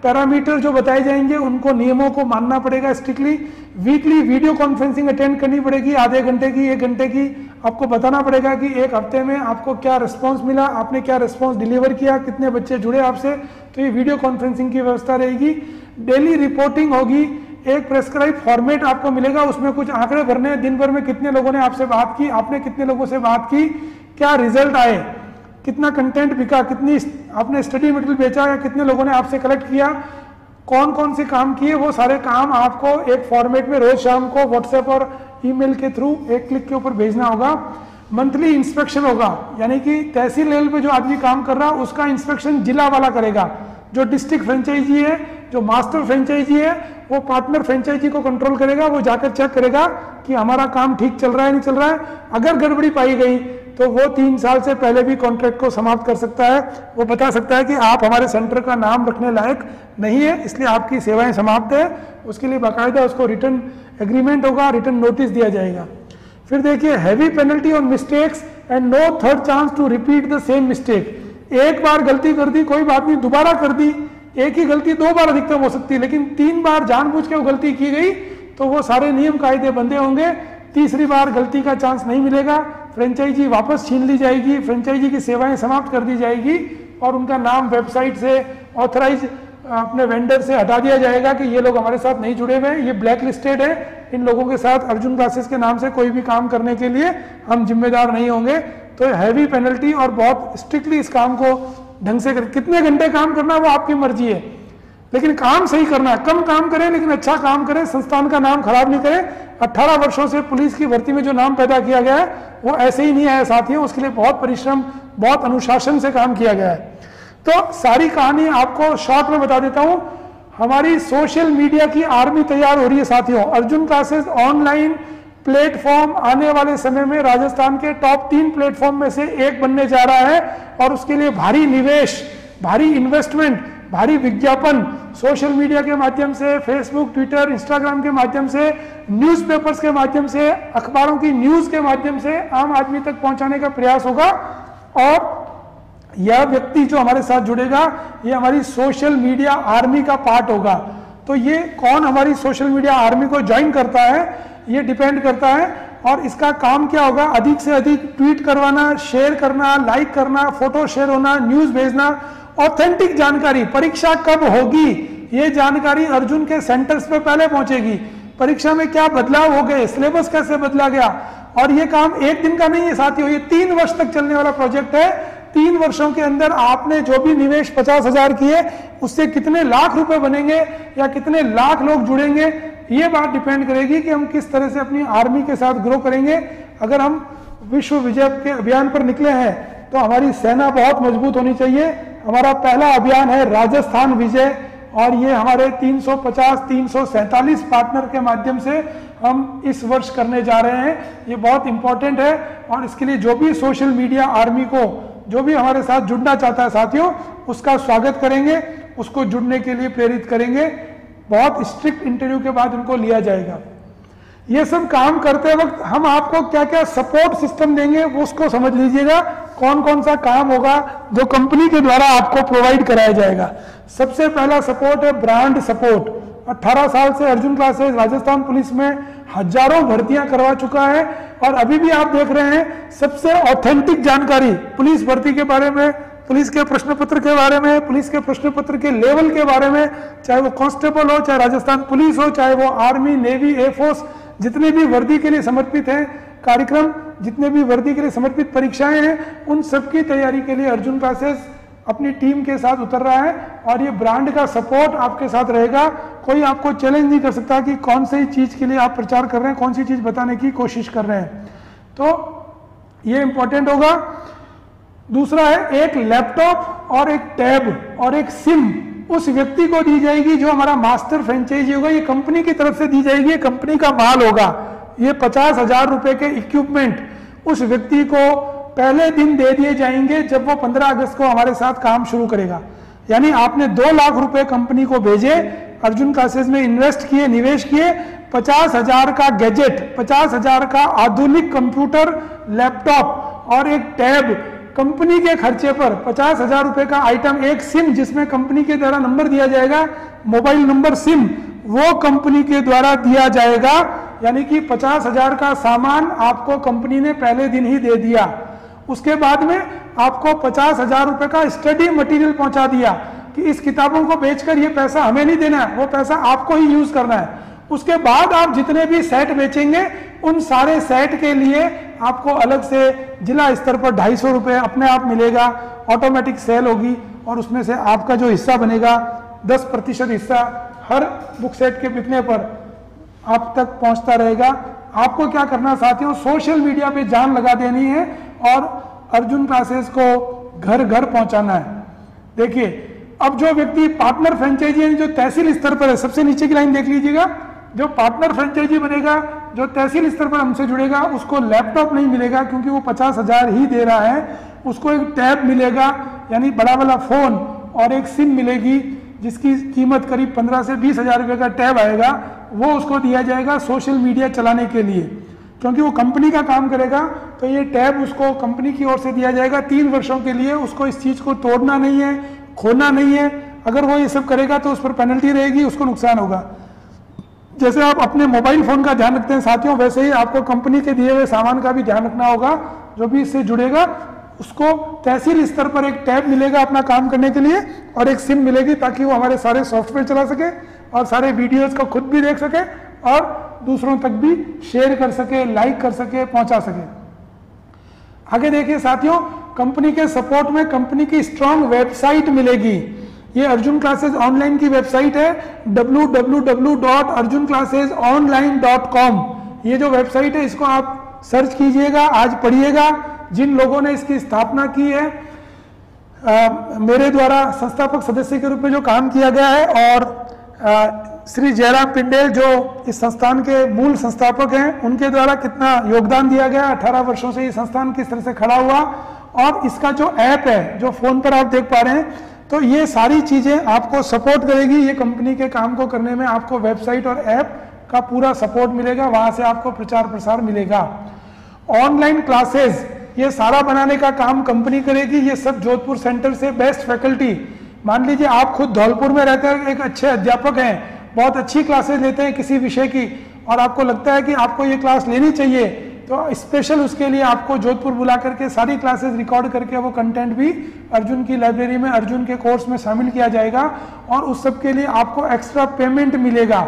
पैरामीटर जो बताए जाएंगे उनको, नियमों को मानना पड़ेगा strictly. Weekly video conferencing attend करनी पड़ेगी, आधे घंटे की, 1 घंटे की। आपको बताना पड़ेगा कि एक हफ्ते में आपको क्या रिस्पॉन्स मिला, आपने क्या रिस्पॉन्स डिलीवर किया, कितने बच्चे जुड़े आपसे। तो ये वीडियो कॉन्फ्रेंसिंग की व्यवस्था रहेगी। डेली रिपोर्टिंग होगी, एक प्रेस्क्राइब फॉर्मेट आपको मिलेगा, उसमें कुछ आंकड़े भरने हैं, दिन भर में कितने लोगों ने आपसे बात की, आपने कितने लोगों से बात की, क्या रिजल्ट आए, कितना कंटेंट बिका, कितनी आपने स्टडी मटेरियल बेचा या कितने लोगों ने आपसे कलेक्ट किया, कौन कौन से काम किए, वो सारे काम आपको एक फॉर्मेट में रोज शाम को व्हाट्सएप और ईमेल के थ्रू एक क्लिक के ऊपर भेजना होगा। मंथली इंस्पेक्शन होगा, यानी कि तहसील लेवल पे जो आदमी काम कर रहा है उसका इंस्पेक्शन जिला वाला करेगा। जो डिस्ट्रिक्ट फ्रेंचाइजी है, जो मास्टर फ्रेंचाइजी है, वो पार्टनर फ्रेंचाइजी को कंट्रोल करेगा, वो जाकर चेक करेगा कि हमारा काम ठीक चल रहा है नहीं चल रहा है। अगर गड़बड़ी पाई गई तो वो 3 साल से पहले भी कॉन्ट्रैक्ट को समाप्त कर सकता है। वो बता सकता है कि आप हमारे सेंटर का नाम रखने लायक नहीं है, इसलिए आपकी सेवाएं समाप्त है। उसके लिए बाकायदा उसको रिटर्न एग्रीमेंट होगा, रिटर्न नोटिस दिया जाएगा। फिर देखिए, heavy penalty on mistakes and no third chance to repeat the same mistake. एक बार गलती कर दी कोई बात नहीं, दोबारा कर दी, एक ही गलती 2 बार अधिकतम हो सकती है, लेकिन 3 बार जानबूझ के वो गलती की गई तो वो सारे नियम कायदे बंदे होंगे। तीसरी बार गलती का चांस नहीं मिलेगा, फ्रेंचाइजी वापस छीन ली जाएगी, फ्रेंचाइजी की सेवाएं समाप्त कर दी जाएगी और उनका नाम वेबसाइट से, ऑथराइज अपने वेंडर से हटा दिया जाएगा कि ये लोग हमारे साथ नहीं जुड़े हुए हैं, ये ब्लैक लिस्टेड है, इन लोगों के साथ अर्जुन क्लासेस के नाम से कोई भी काम करने के लिए हम जिम्मेदार नहीं होंगे। तो हैवी पेनल्टी और बहुत स्ट्रिक्टली इस काम को ढंग से कर, कितने घंटे काम करना वो आपकी मर्जी है, लेकिन काम सही करना है। कम काम करें लेकिन अच्छा काम करें, संस्थान का नाम खराब नहीं करें। 18 वर्षों से पुलिस की भर्ती में जो नाम पैदा किया गया है वो ऐसे ही नहीं आया साथियों, उसके लिए बहुत परिश्रम, बहुत अनुशासन से काम किया गया है। तो सारी कहानी आपको शॉर्ट में बता देता हूं। हमारी सोशल मीडिया की आर्मी तैयार हो रही है साथियों। अर्जुन क्लासेस ऑनलाइन प्लेटफॉर्म आने वाले समय में राजस्थान के टॉप 3 प्लेटफॉर्म में से एक बनने जा रहा है और उसके लिए भारी निवेश, भारी इन्वेस्टमेंट, भारी विज्ञापन सोशल मीडिया के माध्यम से, फेसबुक, ट्विटर, इंस्टाग्राम के माध्यम से, न्यूज़पेपर्स के माध्यम से, अखबारों की न्यूज के माध्यम से आम आदमी तक पहुंचाने का प्रयास होगा। और यह व्यक्ति जो हमारे साथ जुड़ेगा ये हमारी सोशल मीडिया आर्मी का पार्ट होगा। तो ये कौन हमारी सोशल मीडिया आर्मी को ज्वाइन करता है ये डिपेंड करता है। और इसका काम क्या होगा, अधिक से अधिक ट्वीट करवाना, शेयर करना, लाइक करना, फोटो शेयर होना, न्यूज भेजना, ऑथेंटिक जानकारी, परीक्षा कब होगी ये जानकारी अर्जुन के सेंटर्स पे पहले पहुंचेगी। परीक्षा में क्या बदलाव हो गए, सिलेबस कैसे बदला गया। और ये काम एक दिन का नहीं है साथियों, ये 3 वर्ष तक चलने वाला प्रोजेक्ट है। 3 वर्षों के अंदर आपने जो भी निवेश 50,000 किए उससे कितने लाख रुपए बनेंगे या कितने लाख लोग जुड़ेंगे, ये बात डिपेंड करेगी कि हम किस तरह से अपनी आर्मी के साथ ग्रो करेंगे। अगर हम विश्व विजय के अभियान पर निकले हैं तो हमारी सेना बहुत मजबूत होनी चाहिए। हमारा पहला अभियान है राजस्थान विजय और ये हमारे 347 पार्टनर के माध्यम से हम इस वर्ष करने जा रहे हैं। ये बहुत इंपॉर्टेंट है और इसके लिए जो भी सोशल मीडिया आर्मी को, जो भी हमारे साथ जुड़ना चाहता है साथियों, उसका स्वागत करेंगे, उसको जुड़ने के लिए प्रेरित करेंगे। बहुत स्ट्रिक्ट इंटरव्यू के बाद उनको लिया जाएगा। ये सब काम करते वक्त हम आपको क्या क्या सपोर्ट सिस्टम देंगे वो उसको समझ लीजिएगा। कौन कौन सा काम होगा जो कंपनी के द्वारा आपको प्रोवाइड कराया जाएगा। सबसे पहला सपोर्ट है ब्रांड सपोर्ट। 18 साल से अर्जुन क्लासेस राजस्थान पुलिस में हजारों भर्तियां करवा चुका है और अभी भी आप देख रहे हैं सबसे ऑथेंटिक जानकारी पुलिस भर्ती के बारे में, पुलिस के प्रश्न पत्र के बारे में, पुलिस के प्रश्न पत्र के लेवल के बारे में, चाहे वो कांस्टेबल हो, चाहे राजस्थान पुलिस हो, चाहे वो आर्मी, नेवी, एयरफोर्स, जितने भी वर्दी के लिए समर्पित हैं कार्यक्रम, जितने भी वर्दी के लिए समर्पित परीक्षाएं हैं, उन सबकी तैयारी के लिए अर्जुन क्लासेस अपनी टीम के साथ उतर रहा है और ये ब्रांड का सपोर्ट आपके साथ रहेगा। कोई आपको चैलेंज नहीं कर सकता कि कौन सी चीज के लिए आप प्रचार कर रहे हैं, कौन सी चीज बताने की कोशिश कर रहे हैं। तो ये इंपॉर्टेंट होगा। दूसरा है एक लैपटॉप और एक टैब और एक सिम उस व्यक्ति को दी जाएगी जो हमारा मास्टर फ्रेंचाइजी होगा। ये कंपनी की तरफ से दी जाएगी, ये कंपनी का माल होगा। ये 50,000 रुपए के इक्विपमेंट उस व्यक्ति को पहले दिन दे दिए जाएंगे जब वो 15 अगस्त को हमारे साथ काम शुरू करेगा। यानी आपने 2 लाख रुपए कंपनी को भेजे, अर्जुन क्लासेस में इन्वेस्ट किए, निवेश किए, 50,000 का गैजेट, 50,000 का आधुनिक कंप्यूटर, लैपटॉप और एक टैब कंपनी के खर्चे पर 50,000 रुपए का आइटम, एक सिम जिसमें कंपनी के द्वारा नंबर दिया जाएगा, मोबाइल नंबर सिम, वो कंपनी के द्वारा दिया जाएगा। यानी कि 50,000 का सामान आपको कंपनी ने पहले दिन ही दे दिया। उसके बाद में आपको 50,000 रुपए का स्टडी मटेरियल पहुंचा दिया कि इस किताबों को बेचकर ये पैसा हमें नहीं देना है, वो पैसा आपको ही यूज करना है। उसके बाद आप जितने भी सेट बेचेंगे उन सारे सेट के लिए आपको अलग से जिला स्तर पर 250 रुपये अपने आप मिलेगा, ऑटोमेटिक सेल होगी और उसमें से आपका जो हिस्सा बनेगा 10% हिस्सा हर बुक सेट के बिकने पर आप तक पहुंचता रहेगा। आपको क्या करना साथियों, सोशल मीडिया पे जान लगा देनी है और अर्जुन क्लासेस को घर घर पहुंचाना है। देखिए, अब जो व्यक्ति पार्टनर फ्रेंचाइजी है जो तहसील स्तर पर है, सबसे नीचे की लाइन देख लीजिएगा, जो पार्टनर फ्रेंचाइजी बनेगा, जो तहसील स्तर पर हमसे जुड़ेगा, उसको लैपटॉप नहीं मिलेगा क्योंकि वो 50,000 ही दे रहा है। उसको एक टैब मिलेगा, यानी बड़ा वाला फोन, और एक सिम मिलेगी जिसकी कीमत करीब 15 से 20,000 रुपये का टैब आएगा। वो उसको दिया जाएगा सोशल मीडिया चलाने के लिए, क्योंकि वो कंपनी का काम करेगा तो ये टैब उसको कंपनी की ओर से दिया जाएगा 3 वर्षों के लिए। उसको इस चीज़ को तोड़ना नहीं है, खोना नहीं है। अगर वो ये सब करेगा तो उस पर पेनल्टी रहेगी, उसको नुकसान होगा। जैसे आप अपने मोबाइल फोन का ध्यान रखते हैं साथियों, वैसे ही आपको कंपनी के दिए हुए सामान का भी ध्यान रखना होगा। जो भी इससे जुड़ेगा उसको तहसील स्तर पर एक टैब मिलेगा अपना काम करने के लिए, और एक सिम मिलेगी ताकि वो हमारे सारे सॉफ्टवेयर चला सके और सारे वीडियोस को खुद भी देख सके और दूसरों तक भी शेयर कर सके, लाइक कर सके, पहुंचा सके। आगे देखिए साथियों, कंपनी के सपोर्ट में कंपनी की स्ट्रांग वेबसाइट मिलेगी। ये अर्जुन क्लासेस ऑनलाइन की वेबसाइट है www.arjunclassesonline.com। ये जो वेबसाइट है इसको आप सर्च कीजिएगा, आज पढ़िएगा। जिन लोगों ने इसकी स्थापना की है, मेरे द्वारा संस्थापक सदस्य के रूप में जो काम किया गया है, और श्री जयराम पिंडेल जो इस संस्थान के मूल संस्थापक हैं, उनके द्वारा कितना योगदान दिया गया। 18 वर्षों से ये संस्थान किस तरह से खड़ा हुआ, और इसका जो ऐप है जो फोन पर आप देख पा रहे हैं, तो ये सारी चीजें आपको सपोर्ट करेगी। ये कंपनी के काम को करने में आपको वेबसाइट और ऐप का पूरा सपोर्ट मिलेगा, वहां से आपको प्रचार प्रसार मिलेगा। ऑनलाइन क्लासेस ये सारा बनाने का काम कंपनी करेगी। ये सब जोधपुर सेंटर से बेस्ट फैकल्टी, मान लीजिए आप खुद धौलपुर में रहते हैं, एक अच्छे अध्यापक हैं, बहुत अच्छी क्लासेस लेते हैं किसी विषय की, और आपको लगता है कि आपको ये क्लास लेनी चाहिए, तो स्पेशल उसके लिए आपको जोधपुर बुला करके सारी क्लासेस रिकॉर्ड करके वो कंटेंट भी अर्जुन की लाइब्रेरी में, अर्जुन के कोर्स में शामिल किया जाएगा, और उस सब के लिए आपको एक्स्ट्रा पेमेंट मिलेगा,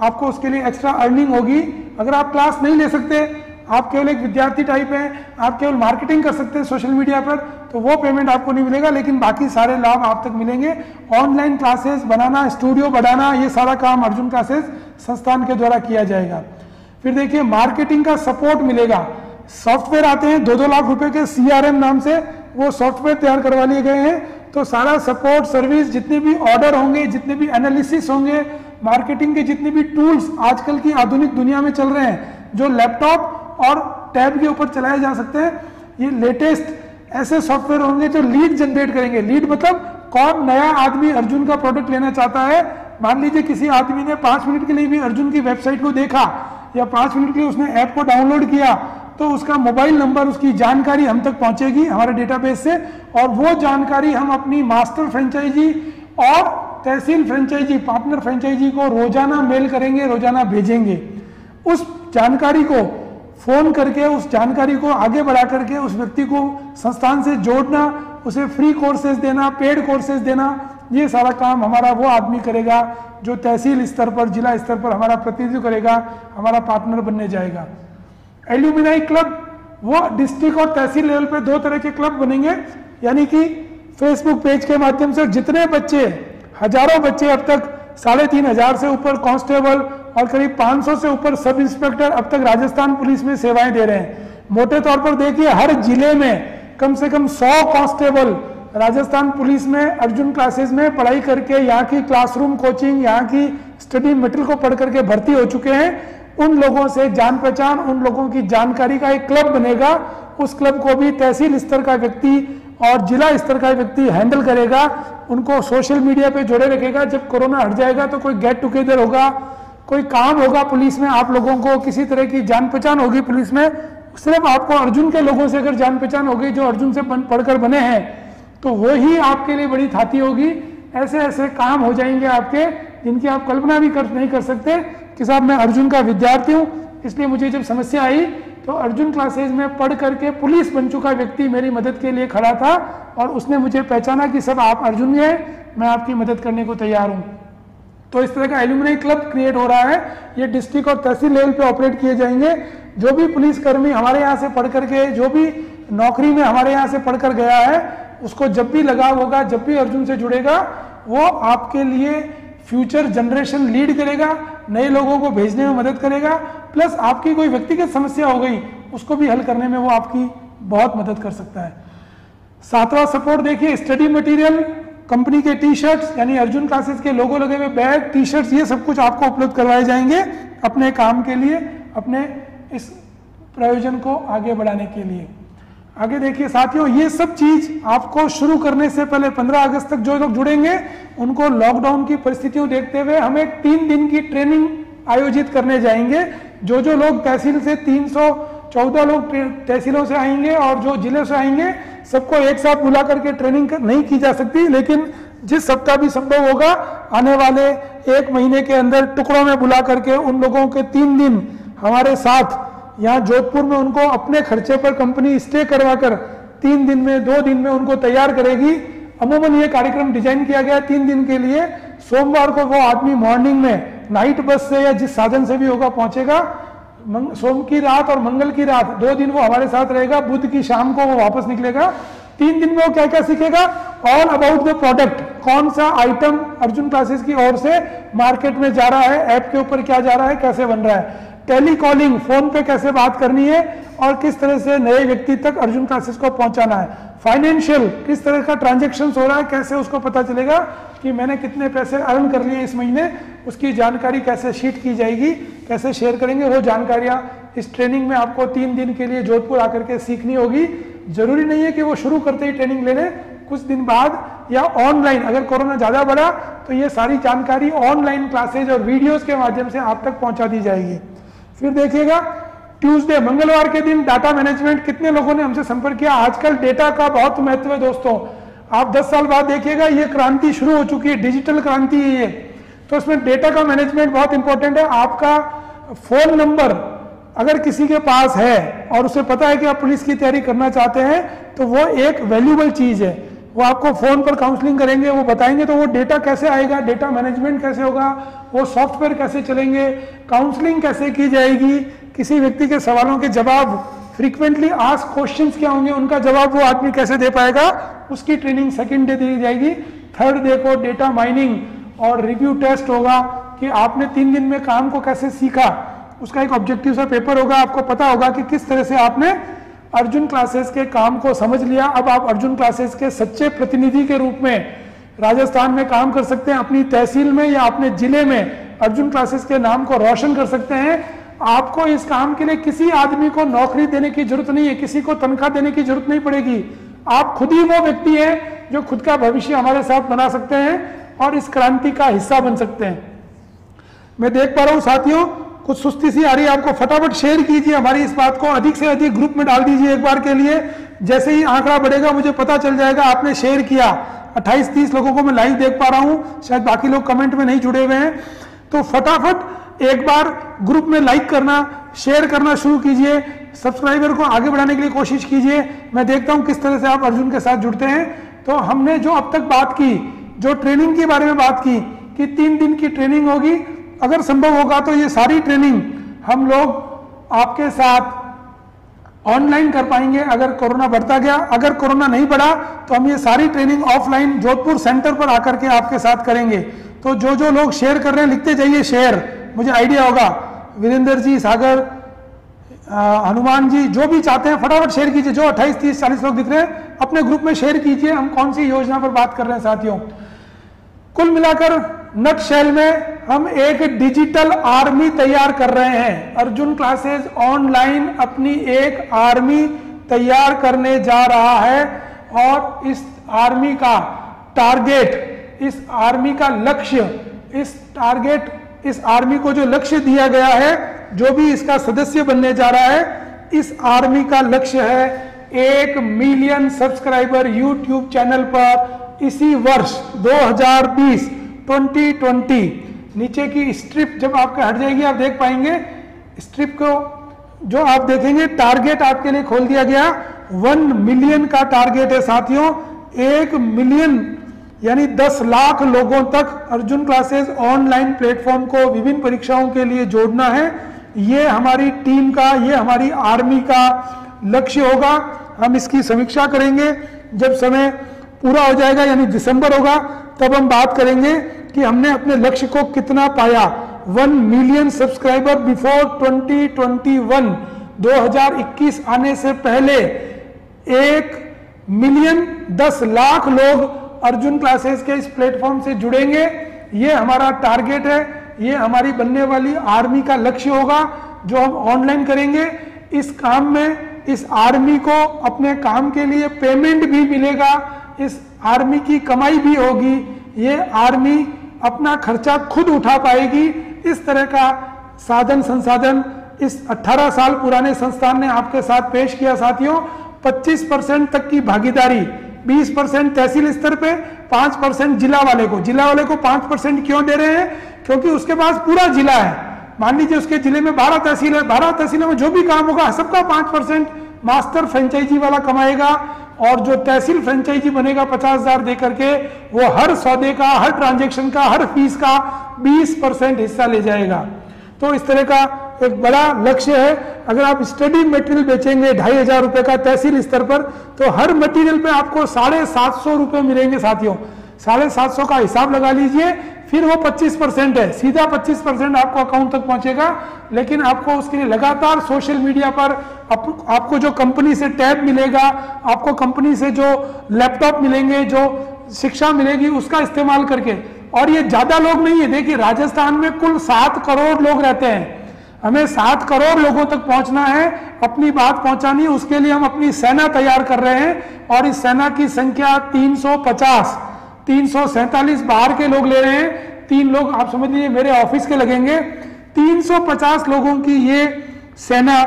आपको उसके लिए एक्स्ट्रा अर्निंग होगी। अगर आप क्लास नहीं ले सकते, आप केवल एक विद्यार्थी टाइप हैं, आप केवल मार्केटिंग कर सकते हैं सोशल मीडिया पर, तो वो पेमेंट आपको नहीं मिलेगा, लेकिन बाकी सारे लाभ आप तक मिलेंगे। ऑनलाइन क्लासेस बनाना, स्टूडियो बढ़ाना, ये सारा काम अर्जुन क्लासेस संस्थान के द्वारा किया जाएगा। फिर देखिए, मार्केटिंग का सपोर्ट मिलेगा। सॉफ्टवेयर आते हैं 2-2 लाख रुपए के, CRM नाम से वो सॉफ्टवेयर तैयार करवा लिए गए हैं। तो सारा सपोर्ट सर्विस, जितने भी ऑर्डर होंगे, जितने भी एनालिसिस होंगे, मार्केटिंग के जितने भी टूल्स आजकल की आधुनिक दुनिया में चल रहे हैं, जो लैपटॉप और टैब के ऊपर चलाए जा सकते हैं, ये लेटेस्ट ऐसे सॉफ्टवेयर होंगे जो लीड जनरेट करेंगे। लीड मतलब कौन नया आदमी अर्जुन का प्रोडक्ट लेना चाहता है। मान लीजिए किसी आदमी ने 5 मिनट के लिए भी अर्जुन की वेबसाइट को देखा, या 5 मिनट के लिए उसने ऐप को डाउनलोड किया, तो उसका मोबाइल नंबर, उसकी जानकारी हम तक पहुंचेगी हमारे डेटाबेस से, और वो जानकारी हम अपनी मास्टर फ्रेंचाइजी और तहसील फ्रेंचाइजी, पार्टनर फ्रेंचाइजी को रोजाना मेल करेंगे, रोजाना भेजेंगे। उस जानकारी को फोन करके, उस जानकारी को आगे बढ़ा करके उस व्यक्ति को संस्थान से जोड़ना, उसे फ्री कोर्सेज देना, पेड कोर्सेज देना, ये सारा काम हमारा वो आदमी करेगा जो तहसील स्तर पर, जिला स्तर पर हमारा प्रतिनिधित्व करेगा, हमारा पार्टनर बनने जाएगा। एल्यूमिनाई क्लब, वो डिस्ट्रिक्ट और तहसील लेवल पे 2 तरह के क्लब बनेंगे, यानी कि फेसबुक पेज के माध्यम से जितने बच्चे, हजारों बच्चे, अब तक 3,500 से ऊपर कांस्टेबल और करीब 500 से ऊपर सब इंस्पेक्टर अब तक राजस्थान पुलिस में सेवाएं दे रहे हैं। मोटे तौर पर देखिए, हर जिले में कम से कम 100 कांस्टेबल राजस्थान पुलिस में अर्जुन क्लासेस में पढ़ाई करके, यहाँ की क्लासरूम कोचिंग, यहाँ की स्टडी मटेरियल को पढ़ करके भर्ती हो चुके हैं। उन लोगों से जान पहचान, उन लोगों की जानकारी का एक क्लब बनेगा। उस क्लब को भी तहसील स्तर का व्यक्ति और जिला स्तर का व्यक्ति हैंडल करेगा, उनको सोशल मीडिया पे जोड़े रखेगा। जब कोरोना हट जाएगा तो कोई गेट टुगेदर होगा, कोई काम होगा पुलिस में, आप लोगों को किसी तरह की जान पहचान होगी पुलिस में, सिर्फ आपको अर्जुन के लोगों से अगर जान पहचान होगी जो अर्जुन से पढ़कर बने हैं, तो वो ही आपके लिए बड़ी थाती होगी। ऐसे ऐसे काम हो जाएंगे आपके, जिनकी आप कल्पना भी नहीं कर सकते कि साहब मैं अर्जुन का विद्यार्थी हूँ, इसलिए मुझे जब समस्या आई तो अर्जुन क्लासेज में पढ़ करके पुलिस बन चुका व्यक्ति मेरी मदद के लिए खड़ा था, और उसने मुझे पहचाना कि सब आप अर्जुन हैं, मैं आपकी मदद करने को तैयार हूँ। तो इस तरह का एल्यूमिनाई क्लब क्रिएट हो रहा है। ये डिस्ट्रिक्ट और तहसील लेवल पे ऑपरेट किए जाएंगे। जो भी पुलिसकर्मी हमारे यहाँ से पढ़ करके, जो भी नौकरी में हमारे यहाँ से पढ़कर गया है, उसको जब भी लगाव होगा, जब भी अर्जुन से जुड़ेगा, वो आपके लिए फ्यूचर जनरेशन लीड करेगा, नए लोगों को भेजने में मदद करेगा, प्लस आपकी कोई व्यक्तिगत समस्या हो गई उसको भी हल करने में वो आपकी बहुत मदद कर सकता है। सातवां सपोर्ट देखिए, स्टडी मटेरियल, कंपनी के टी शर्ट्स यानी अर्जुन क्लासेस के लोगो लगे हुए बैग, टी शर्ट्स, ये सब कुछ आपको उपलब्ध करवाए जाएंगे अपने काम के लिए, अपने इस प्रयोजन को आगे बढ़ाने के लिए। आगे देखिए साथियों, ये सब चीज आपको शुरू करने से पहले 15 अगस्त तक जो लोग जुड़ेंगे उनको लॉकडाउन की परिस्थितियों देखते हुए हम एक 3 दिन की ट्रेनिंग आयोजित करने जाएंगे। जो लोग तहसील से 314 लोग तहसीलों से आएंगे और जो जिले से आएंगे, सबको एक साथ बुला करके ट्रेनिंग नहीं की जा सकती, लेकिन जिस सप्ताह भी संभव होगा आने वाले 1 महीने के अंदर टुकड़ों में बुला करके उन लोगों के 3 दिन हमारे साथ यहाँ जोधपुर में उनको अपने खर्चे पर कंपनी स्टे करवाकर 3 दिन में 2 दिन में उनको तैयार करेगी। अमूमन ये कार्यक्रम डिजाइन किया गया 3 दिन के लिए। सोमवार को वो आदमी मॉर्निंग में नाइट बस से या जिस साधन से भी होगा पहुंचेगा, सोम की रात और मंगल की रात 2 दिन वो हमारे साथ रहेगा, बुध की शाम को वो वापस निकलेगा। 3 दिन में वो क्या क्या सीखेगा, ऑल अबाउट द प्रोडक्ट, कौन सा आइटम अर्जुन क्लासेस की ओर से मार्केट में जा रहा है, ऐप के ऊपर क्या जा रहा है, कैसे बन रहा है, टेली कॉलिंग, फोन पे कैसे बात करनी है और किस तरह से नए व्यक्ति तक अर्जुन क्लासेस को पहुंचाना है, फाइनेंशियल, किस तरह का ट्रांजैक्शन हो रहा है, कैसे उसको पता चलेगा कि मैंने कितने पैसे अर्न कर लिए इस महीने, उसकी जानकारी कैसे शीट की जाएगी, कैसे शेयर करेंगे, वो जानकारियां इस ट्रेनिंग में आपको 3 दिन के लिए जोधपुर आकर के सीखनी होगी। जरूरी नहीं है कि वो शुरू करते ही ट्रेनिंग ले लें, कुछ दिन बाद या ऑनलाइन, अगर कोरोना ज्यादा बढ़ा तो ये सारी जानकारी ऑनलाइन क्लासेज और वीडियोस के माध्यम से आप तक पहुंचा दी जाएगी। फिर देखिएगा ट्यूसडे, मंगलवार के दिन डाटा मैनेजमेंट, कितने लोगों ने हमसे संपर्क किया। आजकल डेटा का बहुत महत्व है दोस्तों। आप 10 साल बाद देखिएगा ये क्रांति शुरू हो चुकी है, डिजिटल क्रांति है ये, तो इसमें डेटा का मैनेजमेंट बहुत इंपॉर्टेंट है। आपका फोन नंबर अगर किसी के पास है और उसे पता है कि आप पुलिस की तैयारी करना चाहते हैं तो वो एक वैल्यूबल चीज है। वो आपको फोन पर काउंसलिंग करेंगे, वो बताएंगे, तो वो डेटा कैसे आएगा, डेटा मैनेजमेंट कैसे होगा, वो सॉफ्टवेयर कैसे चलेंगे, काउंसलिंग कैसे की जाएगी, किसी व्यक्ति के सवालों के जवाब, फ्रीक्वेंटली आस्क क्वेश्चंस क्या होंगे, उनका जवाब वो आदमी कैसे दे पाएगा, उसकी ट्रेनिंग सेकंड डे दी जाएगी। थर्ड डे को डेटा माइनिंग और रिव्यू टेस्ट होगा कि आपने 3 दिन में काम को कैसे सीखा, उसका एक ऑब्जेक्टिव सा पेपर होगा। आपको पता होगा कि किस तरह से आपने अर्जुन क्लासेस के काम को समझ लिया। अब आप अर्जुन क्लासेस के सच्चे प्रतिनिधि के रूप में राजस्थान में काम कर सकते हैं, अपनी तहसील में या अपने जिले में अर्जुन क्लासेस के नाम को रोशन कर सकते हैं। आपको इस काम के लिए किसी आदमी को नौकरी देने की जरूरत नहीं है, किसी को तनख्वाह देने की जरूरत नहीं पड़ेगी। आप खुद ही वो व्यक्ति हैं जो खुद का भविष्य हमारे साथ बना सकते हैं और इस क्रांति का हिस्सा बन सकते हैं। मैं देख पा रहा हूं साथियों कुछ सुस्ती सी आ रही है, आपको फटाफट शेयर कीजिए हमारी इस बात को, अधिक से अधिक ग्रुप में डाल दीजिए एक बार के लिए। जैसे ही आंकड़ा बढ़ेगा मुझे पता चल जाएगा आपने शेयर किया। 28-30 लोगों को मैं लाइव देख पा रहा हूं, शायद बाकी लोग कमेंट में नहीं जुड़े हुए हैं, तो फटाफट एक बार ग्रुप में लाइक करना, शेयर करना शुरू कीजिए, सब्सक्राइबर को आगे बढ़ाने के लिए कोशिश कीजिए। मैं देखता हूं किस तरह से आप अर्जुन के साथ जुड़ते हैं। तो हमने जो अब तक बात की, जो ट्रेनिंग के बारे में बात की कि 3 दिन की ट्रेनिंग होगी, अगर संभव होगा तो ये सारी ट्रेनिंग हम लोग आपके साथ ऑनलाइन कर पाएंगे अगर कोरोना बढ़ता गया। अगर कोरोना नहीं बढ़ा तो हम ये सारी ट्रेनिंग ऑफलाइन जोधपुर सेंटर पर आकर के आपके साथ करेंगे। तो जो लोग शेयर कर रहे हैं लिखते जाइए शेयर, मुझे आइडिया होगा। वीरेंद्र जी, सागर, हनुमान जी, जो भी चाहते हैं फटाफट शेयर कीजिए। जो 28, 30, 40 लोग दिख रहे हैं अपने ग्रुप में शेयर कीजिए। हम कौन सी योजना पर बात कर रहे हैं साथियों। कुल मिलाकर नट शेल में हम एक डिजिटल आर्मी तैयार कर रहे हैं। अर्जुन क्लासेस ऑनलाइन अपनी एक आर्मी तैयार करने जा रहा है और इस आर्मी का टारगेट, इस आर्मी का लक्ष्य, इस आर्मी को जो लक्ष्य दिया गया है, जो भी इसका सदस्य बनने जा रहा है, इस आर्मी का लक्ष्य है 1 मिलियन सब्सक्राइबर यूट्यूब चैनल पर इसी वर्ष 2020। नीचे की स्ट्रिप जब आपका हट जाएगी आप देख पाएंगे, स्ट्रिप को जो आप देखेंगे टारगेट आपके लिए खोल दिया गया। 1 मिलियन का टारगेट है साथियों। 1 मिलियन यानी 10 लाख लोगों तक अर्जुन क्लासेस ऑनलाइन प्लेटफॉर्म को विभिन्न परीक्षाओं के लिए जोड़ना है। ये हमारी टीम का, ये हमारी आर्मी का लक्ष्य होगा। हम इसकी समीक्षा करेंगे जब समय पूरा हो जाएगा, यानी दिसंबर होगा, तब हम बात करेंगे कि हमने अपने लक्ष्य को कितना पाया। 1 मिलियन सब्सक्राइबर बिफोर 2021, 2021 आने से पहले 1 मिलियन 10 लाख लोग अर्जुन क्लासेस के इस प्लेटफॉर्म से जुड़ेंगे। ये हमारा टारगेट है, ये हमारी बनने वाली आर्मी का लक्ष्य होगा जो हम ऑनलाइन करेंगे। इस काम में इस आर्मी को अपने काम के लिए पेमेंट भी मिलेगा, इस आर्मी की कमाई भी होगी, ये आर्मी अपना खर्चा खुद उठा पाएगी। इस तरह का साधन संसाधन इस 18 साल पुराने संस्थान ने आपके साथ पेश किया। साथियों, 25% तक की भागीदारी, 20% तहसील स्तर पे, 5% जिला वाले को। जिला वाले को 5% क्यों दे रहे हैं? क्योंकि उसके पास पूरा जिला है। मान लीजिए उसके जिले में 12 तहसील है, 12 तहसीलों में जो भी काम होगा सबका 5% मास्टर फ्रेंचाइजी वाला कमाएगा, और जो तहसील फ्रेंचाइजी बनेगा 50,000 दे करके, वो हर सौदे का, हर ट्रांजेक्शन का, हर फीस का 20% हिस्सा ले जाएगा। तो इस तरह का एक बड़ा लक्ष्य है। अगर आप स्टडी मटेरियल बेचेंगे 2,500 रुपए का तहसील स्तर पर, तो हर मटेरियल पे आपको 750 रुपए मिलेंगे। साथियों, 750 का हिसाब लगा लीजिए, फिर वो 25% है, सीधा 25% आपको अकाउंट तक पहुंचेगा। लेकिन आपको उसके लिए लगातार सोशल मीडिया पर आपको जो कंपनी से टैब मिलेगा, आपको कंपनी से जो लैपटॉप मिलेंगे, जो शिक्षा मिलेगी, उसका इस्तेमाल करके। और ये ज्यादा लोग नहीं है, देखिए राजस्थान में कुल 7 करोड़ लोग रहते हैं। हमें 7 करोड़ लोगों तक पहुंचना है, अपनी बात पहुंचानी है। उसके लिए हम अपनी सेना तैयार कर रहे हैं, और इस सेना की संख्या 350, 347 बाहर के लोग ले रहे हैं, 3 लोग आप समझ लीजिए मेरे ऑफिस के लगेंगे। 350 लोगों की ये सेना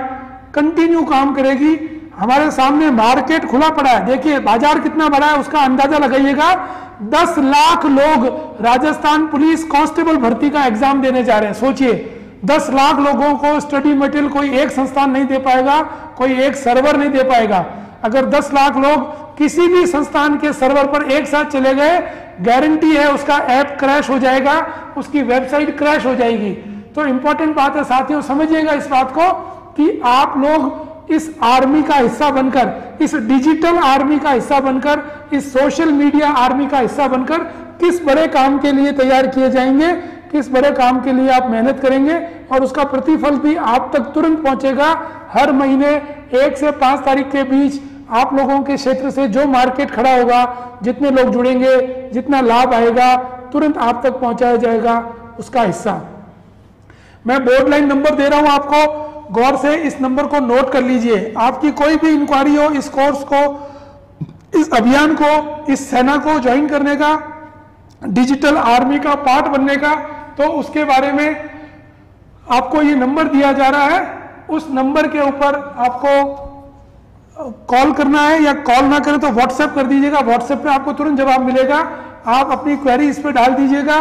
कंटिन्यू काम करेगी। हमारे सामने मार्केट खुला पड़ा है, देखिए बाजार कितना बड़ा है, उसका अंदाजा लगाइएगा। 10 लाख लोग राजस्थान पुलिस कांस्टेबल भर्ती का एग्जाम देने जा रहे हैं। सोचिए, 10 लाख लोगों को स्टडी मटेरियल कोई एक संस्थान नहीं दे पाएगा, कोई एक सर्वर नहीं दे पाएगा। अगर 10 लाख लोग किसी भी संस्थान के सर्वर पर एक साथ चले गए, गारंटी है उसका ऐप क्रैश हो जाएगा, उसकी वेबसाइट क्रैश हो जाएगी। तो इंपॉर्टेंट बात है साथियों, समझिएगा इस बात को कि आप लोग इस आर्मी का हिस्सा बनकर, इस डिजिटल आर्मी का हिस्सा बनकर, इस सोशल मीडिया आर्मी का हिस्सा बनकर किस बड़े काम के लिए तैयार किए जाएंगे, किस बड़े काम के लिए आप मेहनत करेंगे, और उसका प्रतिफल भी आप तक तुरंत पहुंचेगा। हर महीने 1 से 5 तारीख के बीच आप लोगों के क्षेत्र से जो मार्केट खड़ा होगा, जितने लोग जुड़ेंगे, जितना लाभ आएगा, तुरंत आप तक पहुंचाया जाएगा उसका हिस्सा। मैं बोर्ड लाइन नंबर दे रहा हूं आपको, गौर से इस नंबर को नोट कर लीजिए। आपकी कोई भी इंक्वायरी हो इस कोर्स को, इस अभियान को, इस सेना को ज्वाइन करने का, डिजिटल आर्मी का पार्ट बनने का, तो उसके बारे में आपको ये नंबर दिया जा रहा है। उस नंबर के ऊपर आपको कॉल करना है, या कॉल ना करें तो व्हाट्सएप कर दीजिएगा। व्हाट्सएप पे आपको तुरंत जवाब मिलेगा। आप अपनी क्वेरी इस पे डाल दीजिएगा।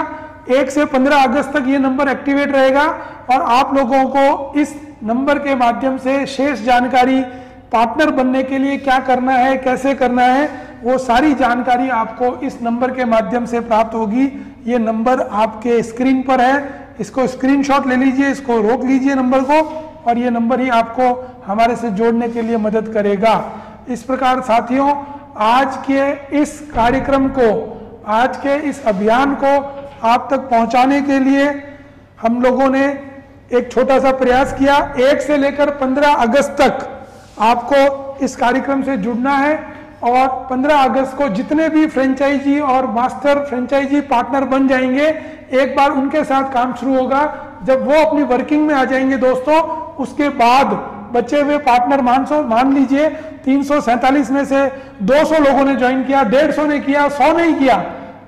1 से 15 अगस्त तक ये नंबर एक्टिवेट रहेगा, और आप लोगों को इस नंबर के माध्यम से शेष जानकारी, पार्टनर बनने के लिए क्या करना है, कैसे करना है, वो सारी जानकारी आपको इस नंबर के माध्यम से प्राप्त होगी। ये नंबर आपके स्क्रीन पर है, इसको स्क्रीनशॉट ले लीजिए, इसको रोक लीजिए नंबर को, और ये नंबर ही आपको हमारे से जोड़ने के लिए मदद करेगा। इस प्रकार साथियों, आज के इस कार्यक्रम को, आज के इस अभियान को आप तक पहुंचाने के लिए हम लोगों ने एक छोटा सा प्रयास किया। 1 से लेकर 15 अगस्त तक आपको इस कार्यक्रम से जुड़ना है, और 15 अगस्त को जितने भी फ्रेंचाइजी और मास्टर फ्रेंचाइजी पार्टनर बन जाएंगे, एक बार उनके साथ काम शुरू होगा। जब वो अपनी वर्किंग में आ जाएंगे दोस्तों, उसके बाद बचे हुए पार्टनर मान लीजिए 347 में से 200 लोगों ने ज्वाइन किया, 150 ने किया, 100 नहीं किया,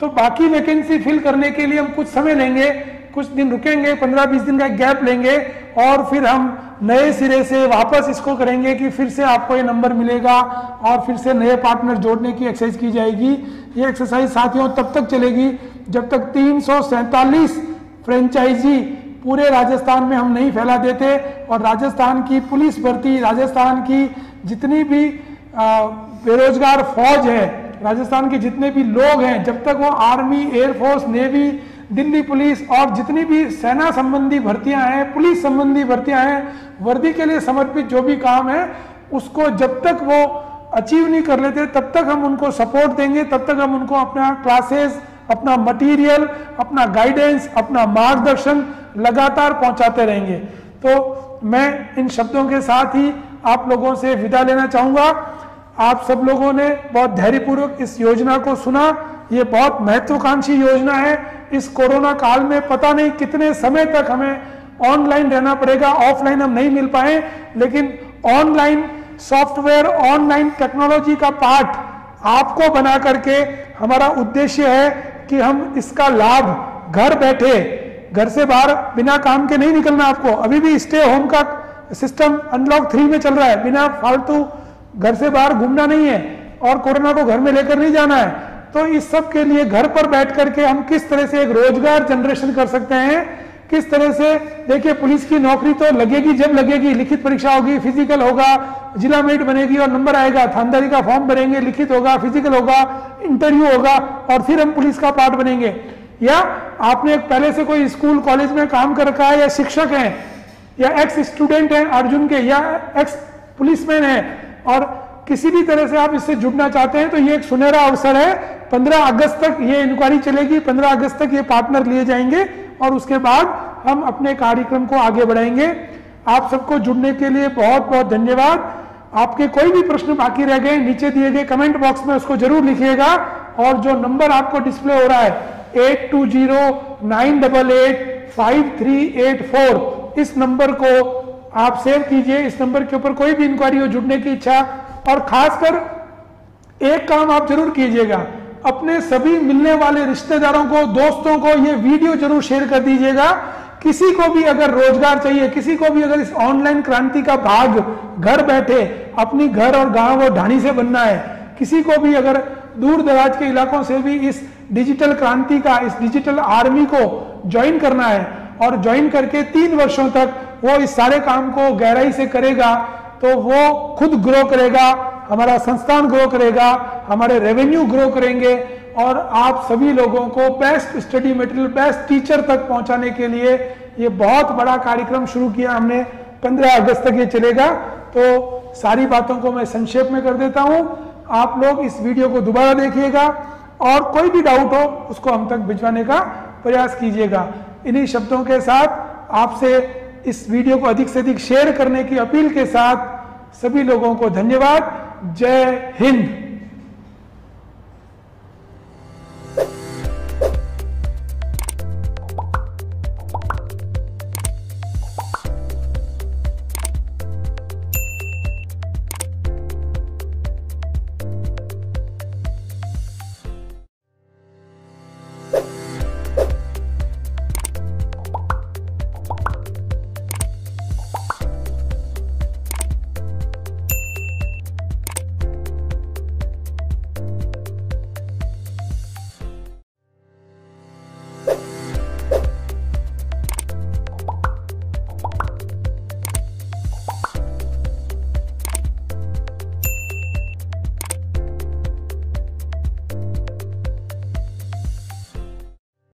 तो बाकी वैकेंसी फिल करने के लिए हम कुछ समय लेंगे, कुछ दिन रुकेंगे, 15-20 दिन का गैप लेंगे, और फिर हम नए सिरे से वापस इसको करेंगे कि फिर से आपको ये नंबर मिलेगा, और फिर से नए पार्टनर जोड़ने की एक्सरसाइज की जाएगी। ये एक्सरसाइज साथियों तब तक चलेगी जब तक 347 फ्रेंचाइजी पूरे राजस्थान में हम नहीं फैला देते, और राजस्थान की पुलिस भर्ती, राजस्थान की जितनी भी बेरोजगार फौज है, राजस्थान के जितने भी लोग हैं, जब तक वो army, air force, navy, Delhi police और जितनी भी सेना संबंधी भर्तियां हैं, पुलिस संबंधी भर्तियां हैं, वर्दी के लिए समर्पित जो भी काम है, उसको जब तक वो अचीव नहीं कर लेते तब तक हम उनको सपोर्ट देंगे, तब तक हम उनको अपना क्लासेस, अपना मटेरियल, अपना गाइडेंस, अपना मार्गदर्शन लगातार पहुंचाते रहेंगे। तो मैं इन शब्दों के साथ ही आप लोगों से विदा लेना चाहूंगा। आप सब लोगों ने बहुत धैर्यपूर्वक इस योजना को सुना। ये बहुत महत्वाकांक्षी योजना है। इस कोरोना काल में पता नहीं कितने समय तक हमें ऑनलाइन रहना पड़ेगा, ऑफलाइन हम नहीं मिल पाए, लेकिन ऑनलाइन सॉफ्टवेयर, ऑनलाइन टेक्नोलॉजी का पार्ट आपको बना करके हमारा उद्देश्य है कि हम इसका लाभ घर बैठे, घर से बाहर बिना काम के नहीं निकलना। आपको अभी भी स्टे होम का सिस्टम अनलॉक 3 में चल रहा है, बिना फालतू घर से बाहर घूमना नहीं है और कोरोना को घर में लेकर नहीं जाना है। तो इस सब के लिए घर पर बैठ करके हम किस तरह से एक रोजगार जनरेशन कर सकते हैं, किस तरह से, देखिए पुलिस की नौकरी तो लगेगी जब लगेगी, लिखित परीक्षा होगी, फिजिकल होगा, जिला मेट बनेगी और नंबर आएगा, थानेदारी का फॉर्म भरेंगे, लिखित होगा, फिजिकल होगा, इंटरव्यू होगा और फिर हम पुलिस का पार्ट बनेंगे। या आपने पहले से कोई स्कूल कॉलेज में काम कर रखा है, या शिक्षक हैं, या एक्स स्टूडेंट हैं अर्जुन के, या एक्स पुलिसमैन हैं और किसी भी तरह से आप इससे जुड़ना चाहते हैं, तो ये एक सुनहरा अवसर है। 15 अगस्त तक ये इंक्वायरी चलेगी, 15 अगस्त तक ये पार्टनर लिए जाएंगे और उसके बाद हम अपने कार्यक्रम को आगे बढ़ाएंगे। आप सबको जुड़ने के लिए बहुत बहुत धन्यवाद। आपके कोई भी प्रश्न बाकी रह गए, नीचे दिए गए कमेंट बॉक्स में उसको जरूर लिखिएगा। और जो नंबर आपको डिस्प्ले हो रहा है 8209885384, इस नंबर को आप सेव कीजिए। इस नंबर के ऊपर कोई भी इंक्वायरी हो, जुड़ने की इच्छा, और खासकर एक काम आप जरूर कीजिएगा, अपने सभी मिलने वाले रिश्तेदारों को, दोस्तों को ये वीडियो जरूर शेयर कर दीजिएगा। किसी को भी अगर रोजगार चाहिए, किसी को भी अगर इस ऑनलाइन क्रांति का भाग घर बैठे अपनी घर और गांव और ढाणी से बनना है, किसी को भी अगर दूर दराज के इलाकों से भी इस डिजिटल क्रांति का, इस डिजिटल आर्मी को ज्वाइन करना है और ज्वाइन करके 3 वर्षों तक वो इस सारे काम को गहराई से करेगा, तो वो खुद ग्रो करेगा, हमारा संस्थान ग्रो करेगा, हमारे रेवेन्यू ग्रो करेंगे और आप सभी लोगों को best study material, best teacher तक पहुंचाने के लिए ये बहुत बड़ा कार्यक्रम शुरू किया हमने। 15 अगस्त तक ये चलेगा। तो सारी बातों को मैं संक्षेप में कर देता हूं। आप लोग इस वीडियो को दोबारा देखिएगा और कोई भी डाउट हो उसको हम तक भिजवाने का प्रयास कीजिएगा। इन्हीं शब्दों के साथ आपसे इस वीडियो को अधिक से अधिक शेयर करने की अपील के साथ सभी लोगों को धन्यवाद। जय हिंद।